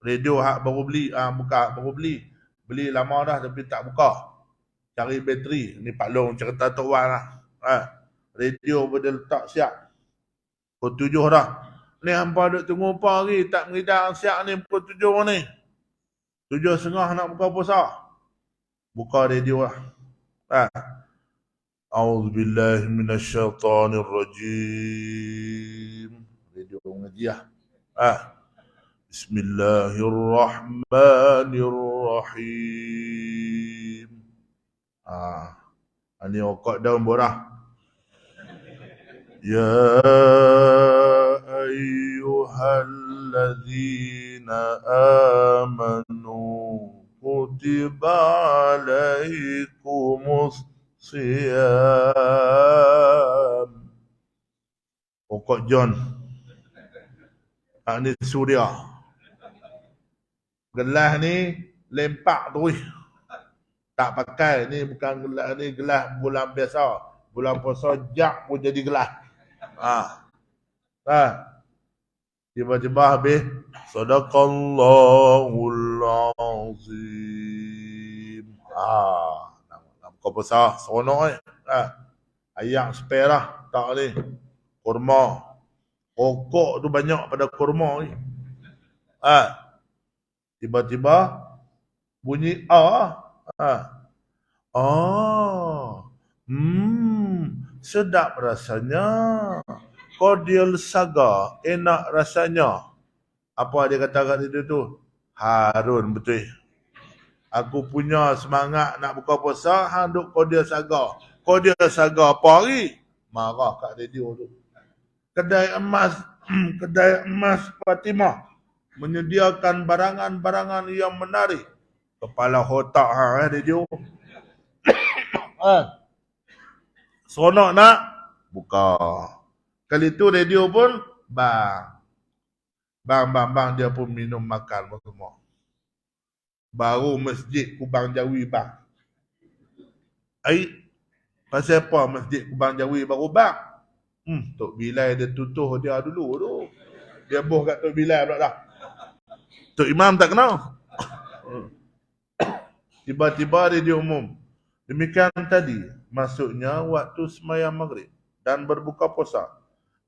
Radio hak baru beli. Buka baru beli. Beli lama dah tapi tak buka. Cari bateri. Ni Pak Long cerita Tok Wan lah. Radio pun dia letak siap. Pukul 7 dah. Ni hampa duk tunggu apa lagi. Tak mengidak siap ni pukul 7 ni. 7.30 nak buka puasa. Buka radio lah. A'udzubillahi minasyaitonirrajim. Radio ngaji lah. Bismillahirrahmanirrahim. Ini okok daun borah. Ya ayyuhalladzina amanu kutiba alaikumus siyam. Okok John. Ini Suria. Gelas ni lempak tu. Tak pakai. Ni bukan gelas ni, gelas bulan biasa. Bulan puasa jak pun jadi gelas. Tiba-tiba habis Sadaqallahul azim. Nak buka puasa seronok ayam spare lah. Tak ni. Kurma. Rokok tu banyak pada kurma ni. Tiba-tiba bunyi sedap rasanya. Cordial Saga, enak rasanya. Apa dia kata kat situ tu? Harun, betul. Aku punya semangat nak buka puasa, hang duk Cordial Saga. Cordial Saga apa hari? Marah kat radio tu. Kedai emas Fatimah menyediakan barangan-barangan yang menarik. Kepala otak radio. Seronok nak buka. Kali tu radio pun bang dia pun minum makan semua. Baru masjid Kubang Jawi bang. Pasal apa masjid Kubang Jawi baru bang? Tok Bilal dia tutuh dia dulu tu. Dia boh kat Tok Bilal pula dah. Tok Imam tak kenal. Tiba-tiba radio umum. Demikian tadi masuknya waktu sembahyang maghrib dan berbuka puasa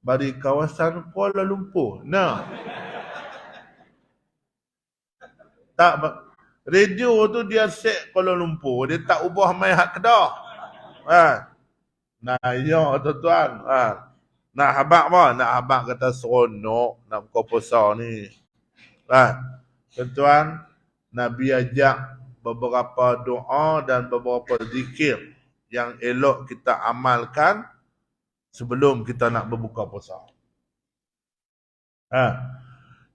dari kawasan Kuala Lumpur. Tak, radio tu dia set Kuala Lumpur, dia tak ubah mai hak Kedah. Nah, ya tuan-tuan. Nak habaq apa? Nak habaq kata seronok nak buka puasa ni. Tuan-tuan, Nabi ajak beberapa doa dan beberapa zikir yang elok kita amalkan sebelum kita nak berbuka puasa.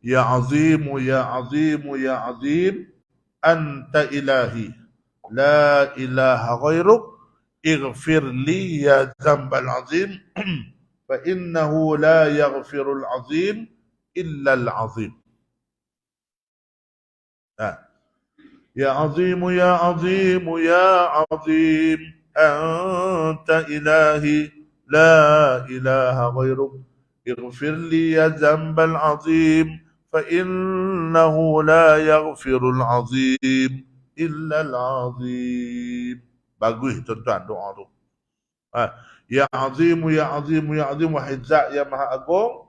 Ya azimu ya azimu ya azim anta ilahi la ilaha ghairuk ighfir li ya dzambal azim fa innahu la yaghfirul azim illa al azim. Ya azimu ya azimu ya azim anta ilahi la ilaha ghairuk اغفر لي ذنب العظيم فإنه لا يغفر العظيم إلا العظيم. Bagus tuan-tuan doa tu. Ya Azimu, Ya Azimu, Ya Azimu, wahai Zat yang Maha Agung,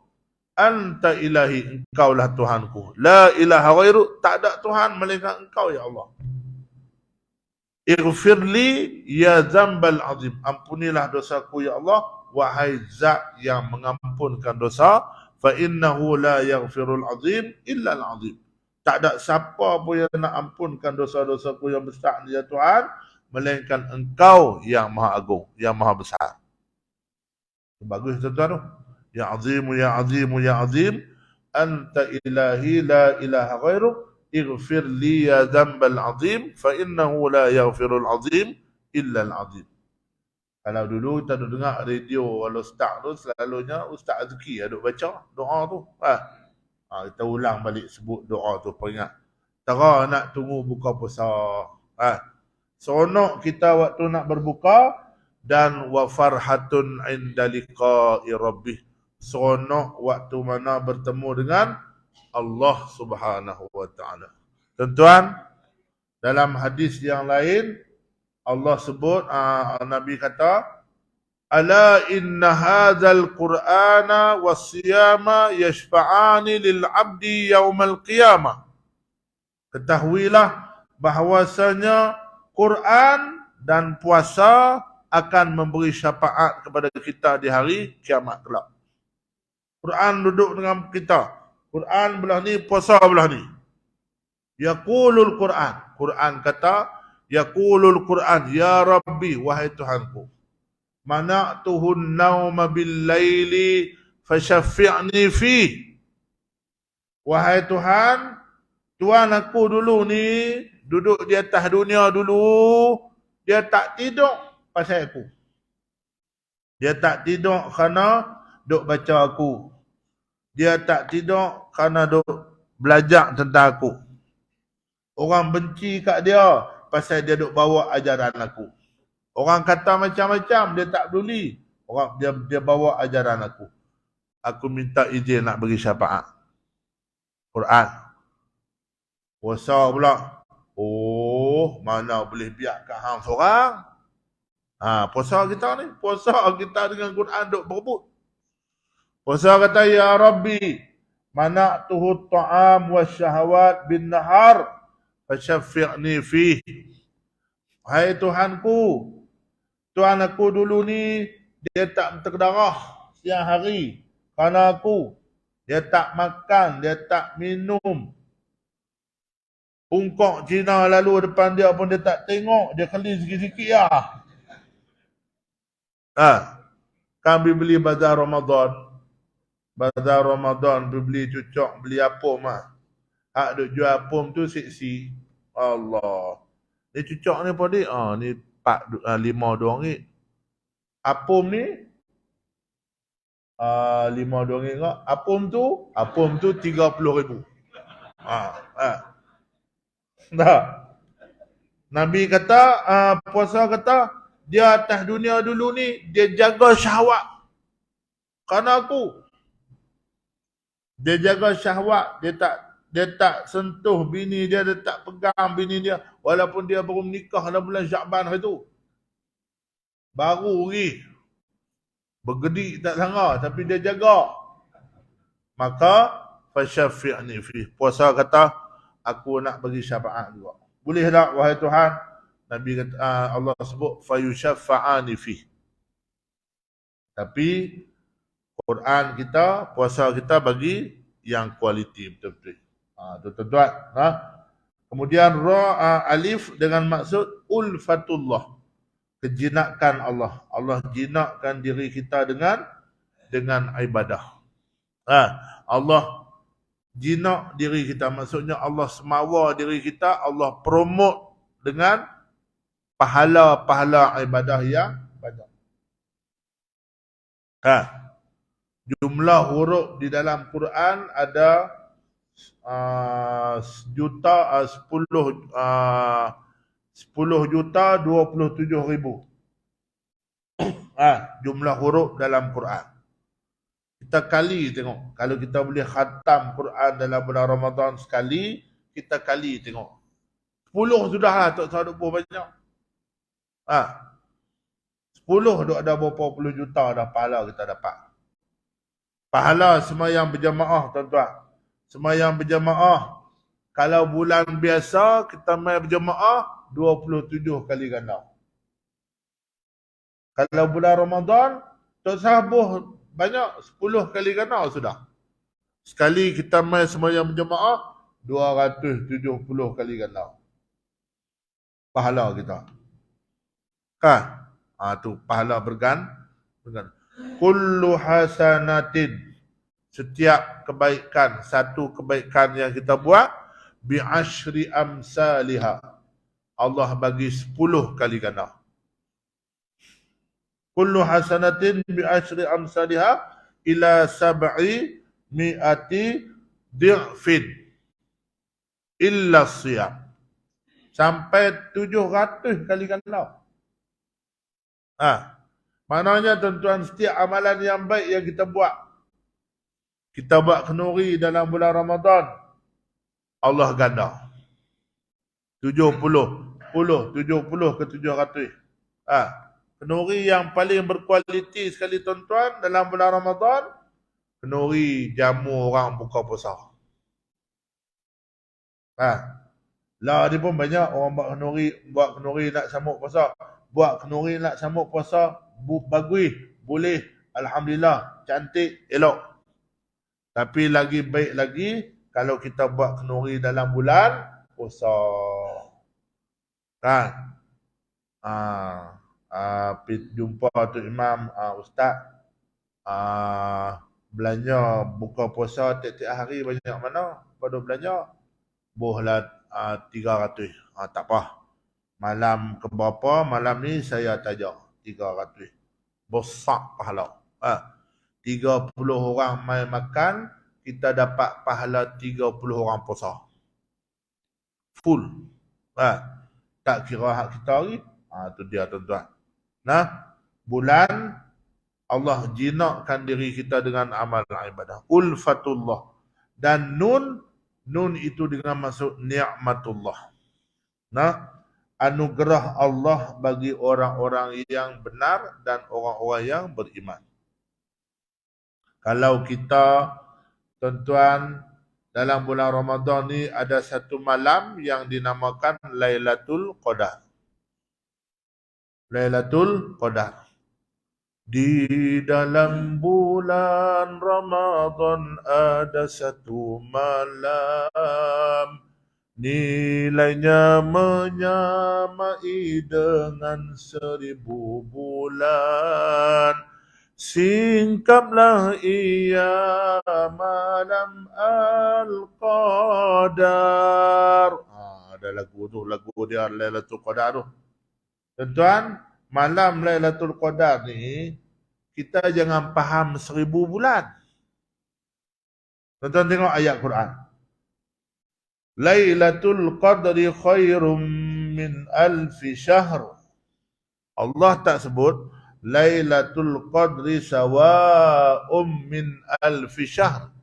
Anta ilahi, engkaulah Tuhanku. La ilaha ghairu, tak ada Tuhan melainkan engkau ya Allah. Ighfirli ya zambal azim, ampunilah dosaku ya Allah, wahai Zat yang mengampunkan dosa. Fa innahu la yaghfirul azim illa al azim. Tak ada siapa pun yang nak ampunkan dosa-dosaku yang besar ni ya Tuhan, melainkan engkau yang Maha Agung, yang Maha Besar. Bagus tuan-tuan tu. Ya Azimu, Ya Azimu, Ya Azim, Anta ilahi la ilaha ghairuk, ighfir li ya zambal azim, fa innahu la yaghfirul azim illa al azim. Kalau dulu kita duduk dengar radio Al-Ustaz tu, selalunya Ustaz Azki duduk baca doa tu. Kita ulang balik sebut doa tu, peringat. Tera nak tunggu buka puasa. Seronok kita waktu nak berbuka, dan wa farhatun inda liqa'i rabbih. Seronok waktu mana bertemu dengan Allah Subhanahu wa taala. Tuan-tuan, dalam hadis yang lain Allah sebut, Nabi kata, ala inna hadzal qur'ana was-siyama yashfa'ani lil 'abdi yaumal qiyamah. Ketahuilah bahwasanya Quran dan puasa akan memberi syafaat kepada kita di hari kiamat kelak. Quran duduk dengan kita. Quran belah ni, puasa belah ni. Yaqulul Quran. Quran kata, Yaqulul Quran, Ya Rabbi, wahai Tuhanku. Mana'tuhun nauma bil laili fasyafi'ni fi. Wahai Tuhan, Tuhan aku dulu ni, duduk di atas dunia dulu, dia tak tidur pasal aku. Dia tak tidur kerana duk baca aku. Dia tak tidur kerana duk belajar tentang aku. Orang benci kat dia pasal dia duk bawa ajaran aku. Orang kata macam-macam, dia tak peduli. Orang dia bawa ajaran aku. Aku minta izin nak bagi syafaat. Quran. Puasa pula. Oh, mana boleh biarkan hang seorang? Puasa kita ni, puasa kita dengan Quran duk berebut. Puasa kata, Ya Rabbi, mana'tuhu ta'am wa syahawat bin nahar, fasyafi'ni fih. Hai Tuhanku, Tuhan aku dulu ni, dia tak terdarah siang hari kerana aku. Dia tak makan, dia tak minum. Pungkok Cina lalu depan dia pun dia tak tengok, dia keli sikit-sikit lah. Kan beli bazar Ramadan. Bazar Ramadan beli cucuk, beli apom Hak duk jual apom tu seksi. Allah. Ni cucuk ni pun dia, ni 5 ringgit. Apom ni 5 ringgit kok. Apom tu 30,000. Dah. Nabi kata, puasa kata, dia atas dunia dulu ni, dia jaga syahwat. Kerana aku. Dia jaga syahwat, dia tak sentuh bini dia tak pegang bini dia. Walaupun dia baru menikah dalam bulan Syakban hari tu. Baru lagi. Bergedik tak sangka, tapi dia jaga. Maka, fasyafi'ni fi. Puasa kata, aku nak bagi syafaat juga. Boleh tak, wahai Tuhan? Nabi kata, Allah sebut, fayusyafa'ani fi. Tapi, Quran kita, puasa kita bagi yang kualiti betul-betul. Tuan-tuan. Kemudian alif dengan maksud ulfatullah. Kejinakan Allah. Allah jinakkan diri kita dengan ibadah. Allah jinak diri kita. Maksudnya Allah semawa diri kita. Allah promote dengan pahala-pahala ibadah yang banyak. Jumlah huruf di dalam Quran ada 10,27,000. Jumlah huruf dalam Quran. Kita kali tengok. Kalau kita boleh khatam Quran dalam bulan Ramadan sekali, kita kali tengok. 10 sudah lah, tak usah duk banyak. 10 duk ada berapa puluh juta dah pahala kita dapat. Pahala semayang berjamaah, tuan-tuan. Semayang berjamaah. Kalau bulan biasa, kita main berjamaah 27 kali ganda. Kalau bulan Ramadan, tak sabuh banyak, 10 kali ganda sudah. Sekali kita main semayang berjamaah, 270 kali ganda. Pahala kita. Kan? Tu pahala bergan. Kullu hasanatin, setiap kebaikan, satu kebaikan yang kita buat, bi'ashri amsalihah, Allah bagi 10 kali ganda. Kullu hasanatin bi'ashri amsalihah ila sab'i mi'ati di'fin illa siyam, sampai 700 kali ganda. Maknanya tuan-tuan, setiap amalan yang baik yang kita buat kenduri dalam bulan Ramadan, Allah ganda 70 ke 700. Kenduri yang paling berkualiti sekali tuan-tuan dalam bulan Ramadan, kenduri jamu orang buka puasa. Lah dia pun banyak orang buat kenduri nak sambut puasa. Buat kenduri nak sambut puasa, bagus, boleh, alhamdulillah, cantik, elok. Tapi lagi baik lagi kalau kita buat kenduri dalam bulan puasa. Kan? Jumpa tu Imam, Ustaz, belanja buka puasa tiap-tiap hari banyak mana? Pada belanja bolehlah 300. Tak apa. Malam keberapa, malam ni saya tajak 300. Besar pahala. 30 orang mai makan, kita dapat pahala 30 orang puasa. Full. Tak kira hak kita lagi. Tu dia tuan-tuan. Bulan Allah jinakkan diri kita dengan amal ibadah. Ulfatullah. Dan nun itu dengan maksud ni'matullah. Anugerah Allah bagi orang-orang yang benar dan orang-orang yang beriman. Kalau kita, tuan-tuan, dalam bulan Ramadan ni ada satu malam yang dinamakan Lailatul Qadar. Lailatul Qadar. Di dalam bulan Ramadan ada satu malam, nilainya menyamai dengan 1000 bulan. Singkaplah ia malam Al-Qadar. Ada lagu tu, lagu dia Lailatul Qadar tu. Tuan-tuan, malam Lailatul Qadar ni, kita jangan faham 1000 bulan. Tuan-tuan tengok ayat Quran. Lailatul Qadri khairum min alfi syahr. Allah tak sebut Lailatul Qadri sawa'um min alfi syahr.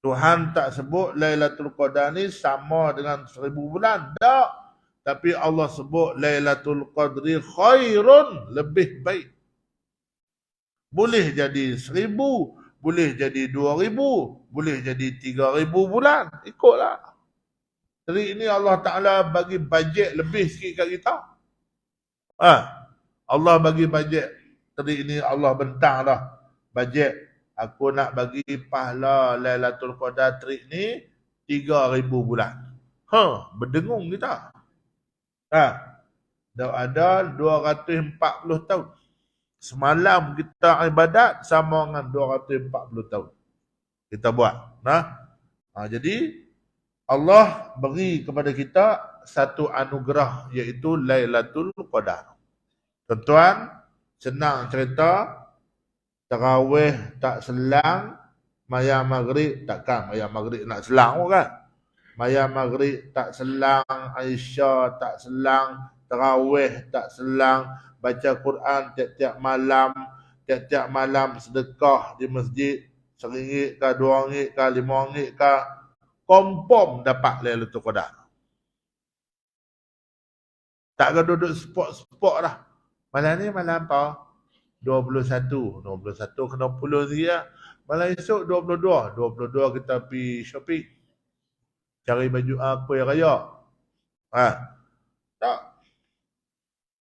Tuhan tak sebut Lailatul Qadar ni sama dengan 1000 bulan. Tak. Tapi Allah sebut Lailatul Qadri khairun, lebih baik. Boleh jadi 1000, boleh jadi 2000, boleh jadi 3000 bulan. Ikutlah. Hari ini Allah Ta'ala bagi bajet lebih sikit kat kita. Allah bagi bajet. Hari ini Allah bentang dah bajet. Aku nak bagi pahala Lailatul Qadar trik ni 3000 bulan. Berdengung kita. Dah ada 240 tahun. Semalam kita ibadat sama dengan 240 tahun. Kita buat. Jadi Allah beri kepada kita satu anugerah, iaitu Lailatul Qadar. Tuan-tuan, senang cerita, tarawih tak selang, maya maghrib takkan maya maghrib nak selang kan? Maya maghrib tak selang, Aisyah tak selang, tarawih tak selang, baca Quran tiap-tiap malam, tiap-tiap malam sedekah di masjid RM1 ke RM2 ke RM5 ke, confirm dapat Lailatul Qadar. Tak kena duduk spot dah. Malam ni malam apa? 21 kena puluh dia. Malam esok 22 kita pergi shopping. Cari baju kuih raya. Tak.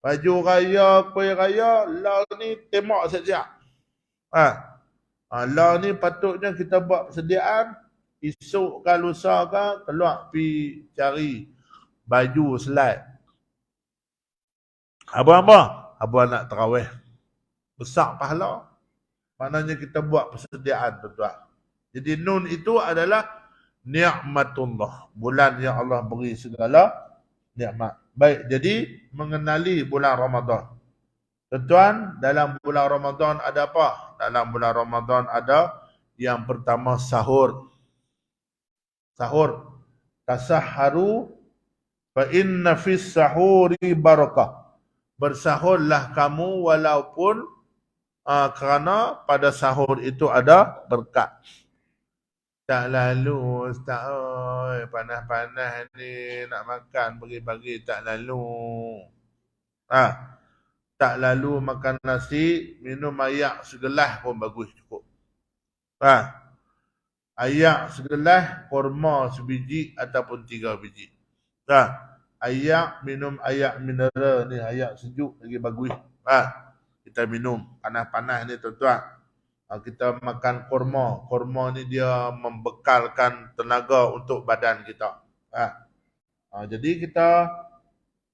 Baju raya, kuih raya, lah ni tembak siap-siap. Lah ni patutnya kita buat persediaan. Esok ke lusa ke keluar pergi cari baju slide. Apa-apa? Abang nak tarawih. Besar pahala. Maknanya kita buat persediaan, tuan-tuan. Jadi nun itu adalah ni'matullah. Bulan yang Allah beri segala nikmat. Baik, jadi mengenali bulan Ramadan. Tuan-tuan, dalam bulan Ramadan ada apa? Dalam bulan Ramadan ada yang pertama sahur. Sahur. Tasahharu fa inna fis sahuri barakah. Bersahurlah kamu walaupun kerana pada sahur itu ada berkat. Tak lalu Ustaz, panas-panas ni nak makan bagi-bagi tak lalu. Tak lalu makan nasi, minum ayak segelas pun bagus cukup. Ayak segelas, kurma sebiji ataupun 3 biji. Ayak, minum ayak mineral ni, ayak sejuk lagi bagus. Kita minum panas-panas ni, tuan-tuan. Kita makan kurma. Kurma ni dia membekalkan tenaga untuk badan kita. Jadi kita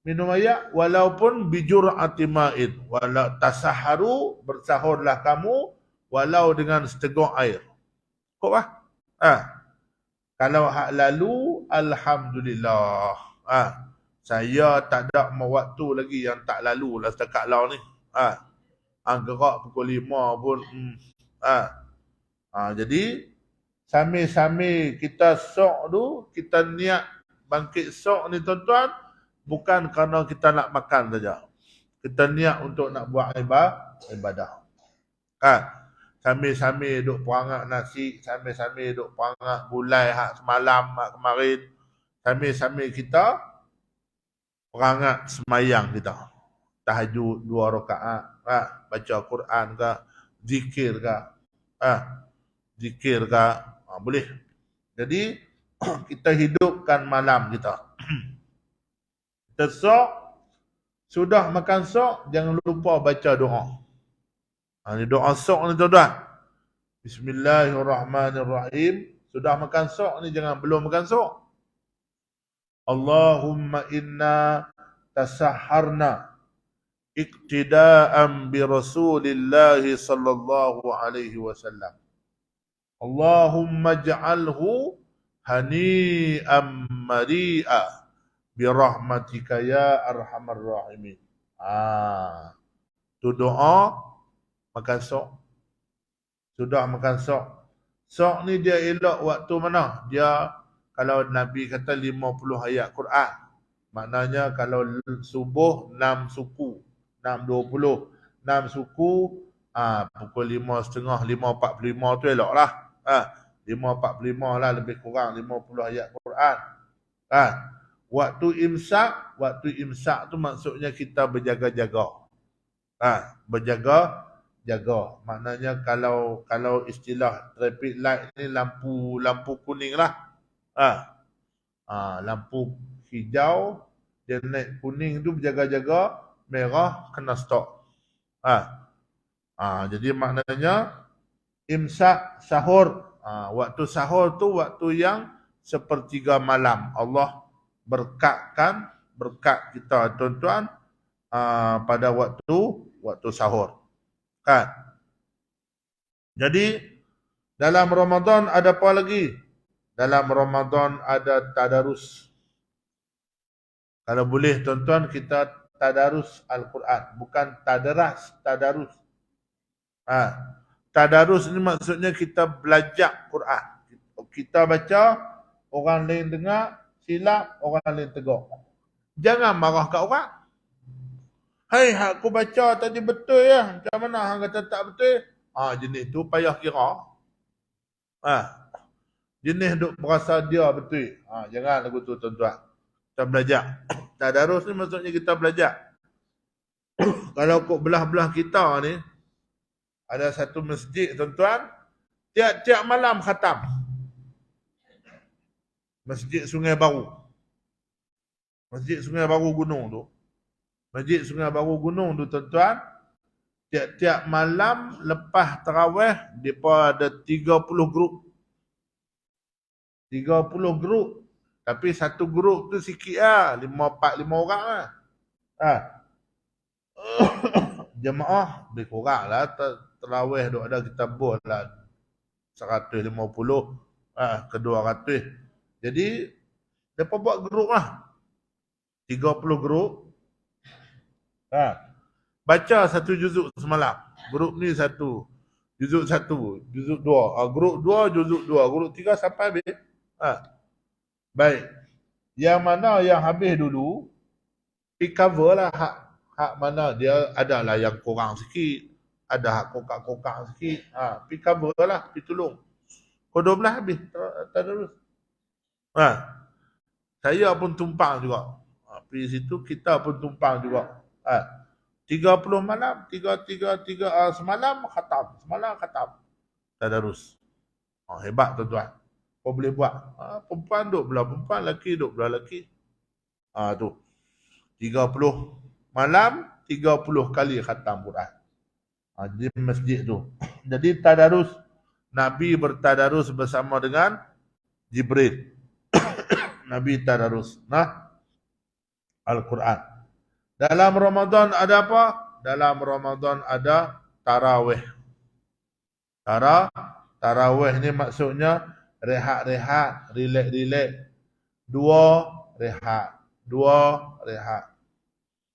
minum ayak walaupun bijur'ati ma'id. Walau tasahharu, bersahurlah kamu walau dengan seteguk air. Cukup lah. Kalau hak lalu, alhamdulillah. Saya tak ada waktu lagi yang tak lalu lah setakat lah ni. Gerak pukul 5 pun. Jadi sambil-sambil kita sok tu, kita niat bangkit sok ni, tuan-tuan, bukan kerana kita nak makan saja. Kita niat untuk nak buat ibadah. Sambil-sambil duk perangak nasi, sambil-sambil duk perangak gulai hak semalam, hak kemarin. Sambil-sambil kita perangak semayang kita. Tahajud 2 rakaat, baca Quran ke, zikir ke. Zikir ke, boleh. Jadi kita hidupkan malam kita. Kita sok, sudah makan sok, jangan lupa baca doa. Ini doa sok ni, tuan-tuan. Bismillahirrahmanirrahim. Sudah makan sok ni, jangan belum makan sok. Allahumma inna tasahharna iqtida'an bi Rasulillah sallallahu alaihi wasallam. Allahumma ja'alhu hani'an mari'a bi rahmatika ya arhamar rahimin. Tu doa makan sok. Sudah makan sok. Sok ni dia elok waktu mana? Dia kalau Nabi kata 50 ayat Quran. Maknanya kalau subuh 6 suku. 6.20. 6 suku, pukul 5.30, 5.45 tu elok lah. 5.45 lah lebih kurang 50 ayat Quran. Waktu imsak tu maksudnya kita berjaga-jaga. Berjaga-jaga. Maknanya kalau istilah traffic light ni lampu kuning lah. Lampu hijau dia naik kuning tu berjaga-jaga, merah kena stop. Jadi maknanya imsak sahur. Waktu sahur tu waktu yang sepertiga malam. Allah berkatkan berkat kita, tuan-tuan, pada waktu sahur. Jadi dalam Ramadan ada apa lagi? Dalam Ramadan ada tadarus. Kalau boleh, tuan-tuan, kita tadarus Al-Quran. Bukan tadarus. Tadarus ni maksudnya kita belajar Quran. Kita baca, orang lain dengar, silap, orang lain tegur. Jangan marah kat orang. Hai, aku baca tadi betul ya. Macam mana hang kata tak betul? Jenis tu payah kira. Jenis duk berasa dia betul. Jangan lagu tu tuan-tuan. Kita belajar. Tadarus ni maksudnya kita belajar. Kalau kok belah-belah kita ni, ada satu masjid tuan-tuan, tiap-tiap malam khatam. Masjid Sungai Baru. Masjid Sungai Baru Gunung tu. Masjid Sungai Baru Gunung tu tuan-tuan, tiap-tiap malam lepas tarawih, mereka ada 30 grup. 30 grup. Tapi satu grup tu sikit lah. 5 orang lah. Jemaah lebih kurang lah. Tarawih duk ada kita buat lah 150 ke 200. Jadi, mereka buat grup lah. 30 grup. Baca satu juzuk semalam. Grup ni satu. Juzuk 1, juzuk 2. Grup 2, juzuk 2. Grup 3 sampai habis. Baik. Yang mana yang habis dulu, pergi cover lah hak mana dia adalah yang kurang sikit. Ada hak kokak-kokak sikit. Pergi cover lah, pergi tolong. Pukul 12 habis. Terus. Saya pun tumpang juga. Pergi situ, kita pun tumpang juga. 30 malam, 3 semalam khatam. Semalam khatam. Tadarus. Hebat tuan-tuan. Kau boleh buat. Perempuan duk belah perempuan, lelaki duk belah lelaki. Tu. 30 malam, 30 kali khatam Quran. Di masjid tu. Jadi tadarus. Nabi bertadarus bersama dengan Jibril. Nabi tadarus. Al-Quran. Dalam Ramadan ada apa? Dalam Ramadan ada tarawih. Tarawih ni maksudnya rehat-rehat, relax-relax. 2 rehat.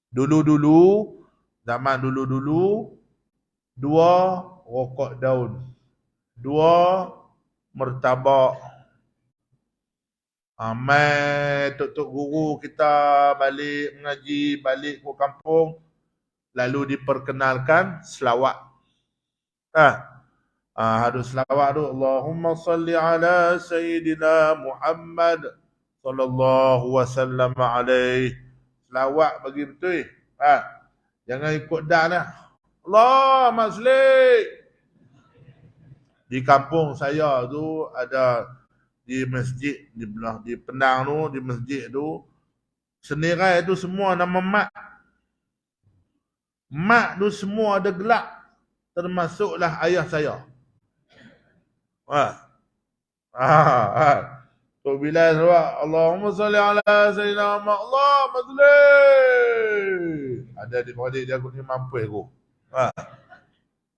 Dulu-dulu, zaman dulu-dulu, 2 rokok daun. 2 mertabak. Mai tok-tok guru kita balik mengaji, balik ke kampung, lalu diperkenalkan selawat. Harus selawat tu. Allahumma salli ala Sayyidina Muhammad sallallahu wasallam alaih. Selawat bagi betul. Jangan ikut dan lah. Allah maslik. Di kampung saya tu ada di masjid di Penang tu, di masjid tu, senirai tu semua nama mak. Mak tu semua ada gelak, termasuklah ayah saya. So bila selawat Allahumma salli ala sayyidina Muhammad, Allah mazlim. Ada di bawah dia aku ni mampu aku.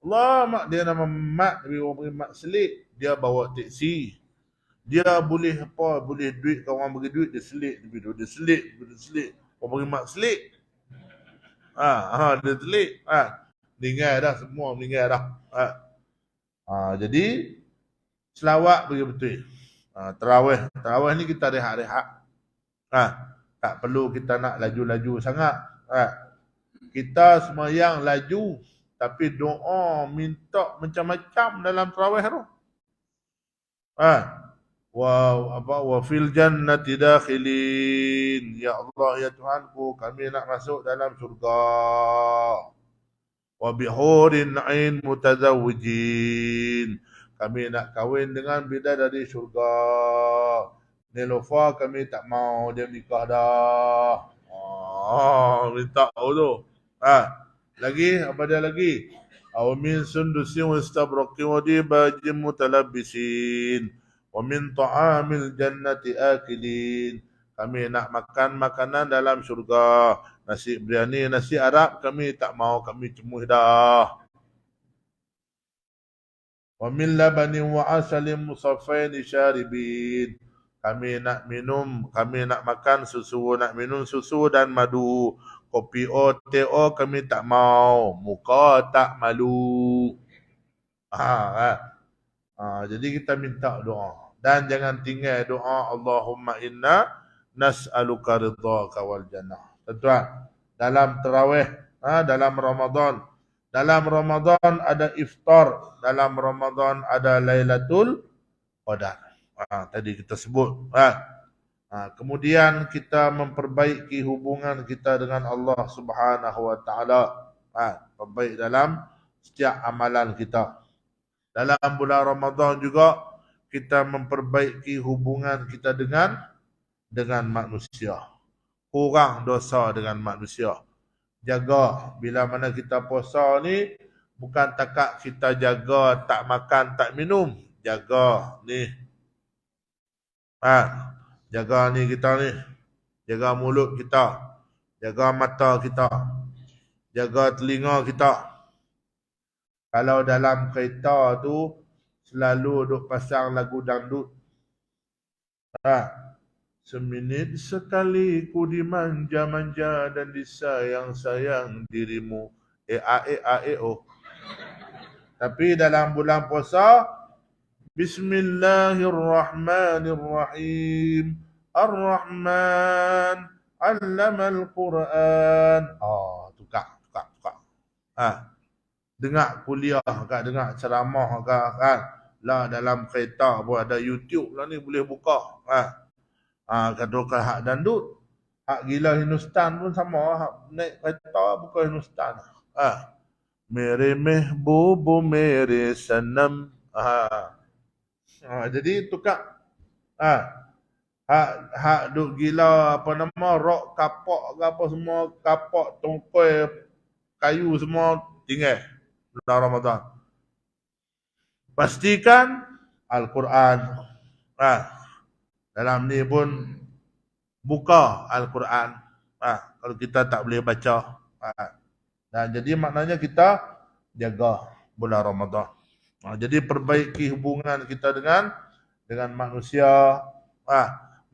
Allah mak dia nama mak, tapi orang bagi mak selit, dia bawa teksi. Dia boleh apa, boleh duit, kawan bagi duit, dia selit. Dia selit. Orang bagi mak selit. Dia selit. Meninggal dah, semua meninggal dah. Jadi, selawat bagi betul. Tarawih ni kita rehat-rehat. Tak perlu kita nak laju-laju sangat. Kita semayang laju, tapi doa minta macam-macam dalam tarawih tu. Wa fil jannati dakhilin. Ya Allah, ya Tuhanku, kami nak masuk dalam syurga. Wa bihurin ain mutazawwijin. Kami nak kahwin dengan bidadari syurga. Nelofa kami tak mau, dia nikah dah. Minta tu. Lagi, apa dia lagi? Aw min sundusin wa istabraqin wa dibajin mutalabbisin. Wa min ta'amil jannati akilin. Kami nak makan makanan dalam syurga. Nasi biryani, nasi Arab kami tak mau, kami cemuh dah. Wa min labanin wa asalin musaffain syaribin. Kami nak minum, kami nak makan susu, nak minum susu dan madu. Kopi o, teh o kami tak mau. Muka tak malu. Jadi kita minta doa. Dan jangan tinggal doa Allahumma inna nas'aluka ridhaka wal jannah. Tuan-tuan, dalam tarawih dalam Ramadan. Dalam Ramadan ada iftar, dalam Ramadan ada Lailatul Qadar. Tadi kita sebut. Kemudian kita memperbaiki hubungan kita dengan Allah Subhanahu wa taala. Perbaik dalam setiap amalan kita. Dalam bulan Ramadan juga kita memperbaiki hubungan kita dengan manusia. Kurang dosa dengan manusia. Jaga bila mana kita puasa ni, bukan takat kita jaga tak makan tak minum. Jaga ni. Jaga ni kita ni. Jaga mulut kita. Jaga mata kita. Jaga telinga kita. Kalau dalam kereta tu selalu duk pasang lagu dangdut. Seminit sekali ku dimanja-manja dan disayang-sayang dirimu. Oh. Tapi dalam bulan puasa, Bismillahirrahmanirrahim. Ar-Rahman, Allamal Quran. Tukar. Dengar kuliah kan, dengar ceramah kan. Lah dalam kereta pun ada YouTube lah ni, boleh buka. Katakan hak dandut, hak gila Hindustan pun sama, hak naik kereta bukan Hindustan. Mere mehbubu mere sanam. Jadi tukar. Hak duk gila apa nama, rock kapok ke apa semua, kapok tongkoi kayu semua tinggal dalam Ramadan. Pastikan Al-Quran. Dalam ni pun buka Al-Quran. Kalau kita tak boleh baca. Dan jadi maknanya kita jaga bulan Ramadan. Jadi perbaiki hubungan kita dengan manusia.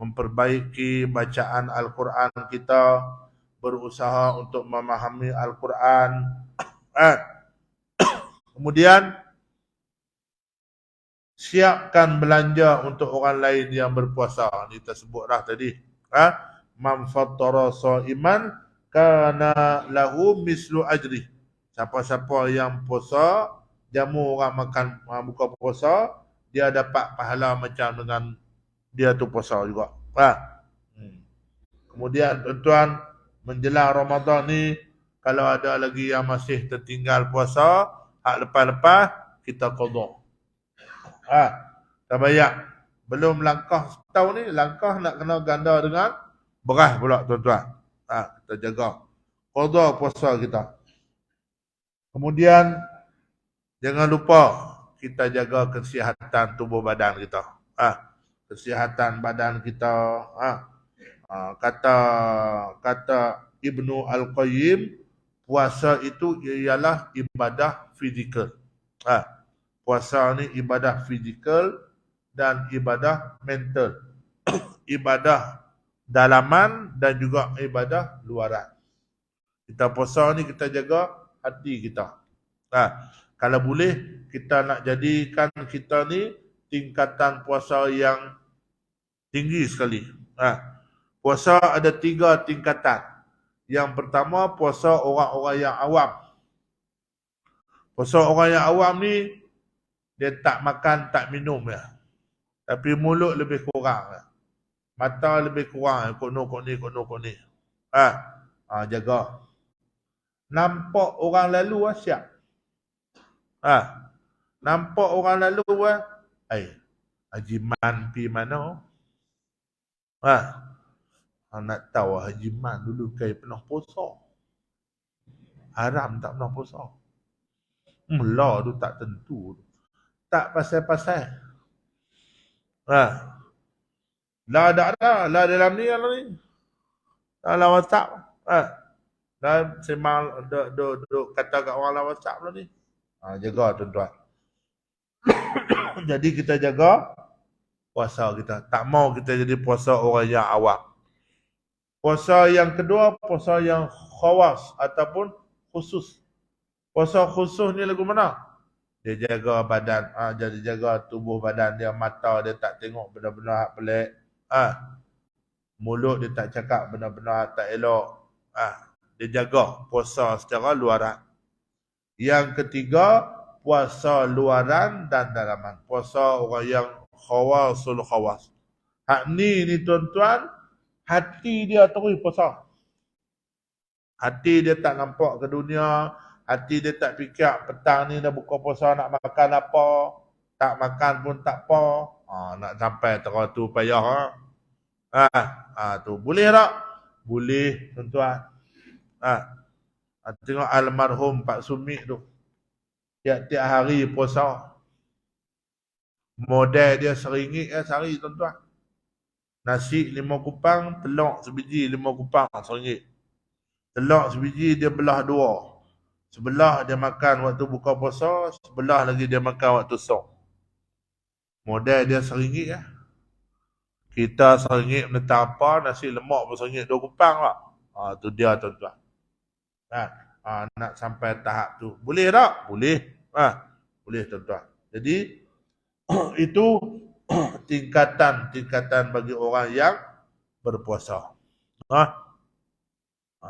Memperbaiki bacaan Al-Quran kita. Berusaha untuk memahami Al-Quran. Kemudian siapkan belanja untuk orang lain yang berpuasa. Ini kita sebut dah tadi. Man fattara sha'iman kana lahu mislu ajri. Siapa-siapa yang puasa, jamu orang makan buka puasa, dia dapat pahala macam dengan dia tu puasa juga. Kemudian tuan-tuan, menjelang Ramadan ni, kalau ada lagi yang masih tertinggal puasa, hak lepas-lepas kita qada. Tabayyak. Belum langkah setahun ni, langkah nak kena ganda dengan beras pula tuan-tuan. Kita jaga qada puasa kita. Kemudian jangan lupa kita jaga kesihatan tubuh badan kita. Kesihatan badan kita. Kata Ibnu Al-Qayyim, puasa itu ialah ibadah fizikal. Puasa ni ibadah fizikal dan ibadah mental. Ibadah dalaman dan juga ibadah luaran. Kita puasa ni kita jaga hati kita. Kalau boleh kita nak jadikan kita ni tingkatan puasa yang tinggi sekali. Puasa ada 3 tingkatan. Yang pertama puasa orang-orang yang awam. Puasa orang yang awam ni dia tak makan, tak minum ya. Tapi mulut lebih kurang. Mata lebih kurang. Kok ni. Jaga. Nampak orang lalu siap. Nampak orang lalu Haji Man pi mana? Nak tahu Haji Man dulu kai pernah puasa. Haram tak pernah puasa. Mula tu tak tentu. Tak pasal-pasal. Lah dalam ni lah ni. Dalam WhatsApp. Dah sembang duk kata kat orang dalam WhatsApp lah ni. Jaga tuan-tuan. Jadi kita jaga puasa kita. Tak mau kita jadi puasa orang yang awam. Puasa yang kedua, puasa yang khawas ataupun khusus. Puasa khusus ni lagu mana? Dia jaga badan, jadi jaga tubuh badan dia, mata dia tak tengok benda-benda pelik. Mulut dia tak cakap benda-benda tak elok. dia jaga puasa secara luaran. Yang ketiga, puasa luaran dan dalaman. Puasa orang yang khawasul khawas. Hak ni tuan-tuan, hati dia terus puasa. Hati dia tak nampak ke dunia, hati dia tak fikir petang ni dah buka puasa nak makan apa, tak makan pun tak apa. Nak sampai terus tu payah. Tu boleh tak? Boleh tuan-tuan. Tengok almarhum Pak Sumit tu. Tiap-tiap hari puasa. Modal dia RM1 sehari tuan-tuan. Nasi 5 kupang, telur sebiji 5 kupang RM1. Telur sebiji dia belah 2. Sebelah dia makan waktu buka puasa, sebelah lagi dia makan waktu sok. Modal dia RM1. Kita RM1 menentang apa, nasi lemak pun RM1 2 kupang lah. Tu dia tuan-tuan. Nak sampai tahap tu. Boleh tak? Boleh. Boleh tuan-tuan. Jadi itu tingkatan bagi orang yang berpuasa.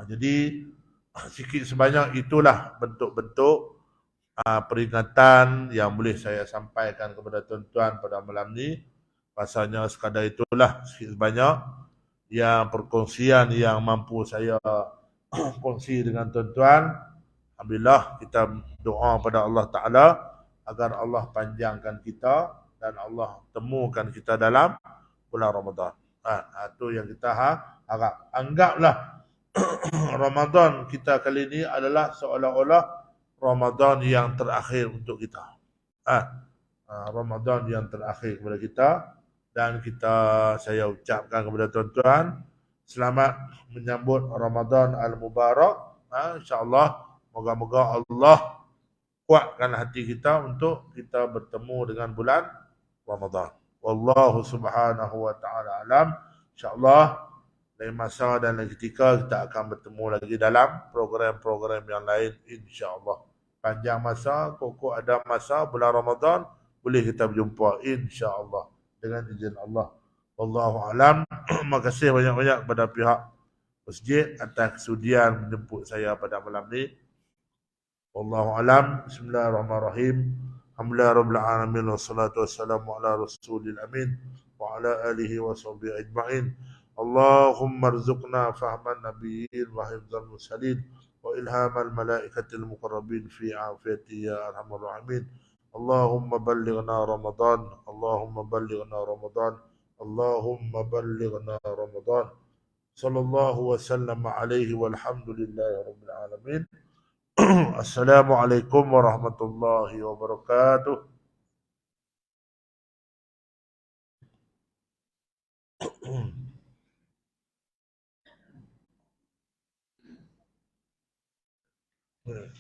Jadi sikit sebanyak itulah bentuk-bentuk peringatan yang boleh saya sampaikan kepada tuan-tuan pada malam ni. Pasalnya sekadar itulah sikit sebanyak yang perkongsian yang mampu saya kongsi dengan tuan-tuan. Alhamdulillah, kita doa pada Allah Ta'ala agar Allah panjangkan kita dan Allah temukan kita dalam bulan Ramadan. Itu yang kita harap. Anggaplah Ramadan kita kali ini adalah seolah-olah Ramadan yang terakhir untuk kita. Ramadan yang terakhir kepada kita. Dan saya ucapkan kepada tuan-tuan, selamat menyambut Ramadan Al-Mubarak. InsyaAllah, moga-moga Allah kuatkan hati kita untuk kita bertemu dengan bulan Ramadan. Wallahu subhanahu wa ta'ala alam. InsyaAllah, lain masa dan lain ketika kita akan bertemu lagi dalam program-program yang lain, insya-Allah. Panjang masa, kok ada masa bulan Ramadan, boleh kita berjumpa insya-Allah dengan izin Allah. Wallahu alam. Terima kasih banyak-banyak kepada pihak masjid atas kesudian menjemput saya pada malam ni. Wallahu alam. Bismillahirrahmanirrahim. Alhamdulillahirabbil alamin wassalatu wassalamu ala rasulil amin wa ala alihi washabbihi ajma'in. اللهم ارزقنا فهم النبيين وحفظ المرسلين وإلهام الملائكة المقربين في عافيته يا أرحم الراحمين. اللهم بلغنا رمضان، اللهم بلغنا رمضان، اللهم بلغنا رمضان. صلى الله وسلم عليه والحمد لله رب العالمين. السلام عليكم ورحمة الله وبركاته. Yeah.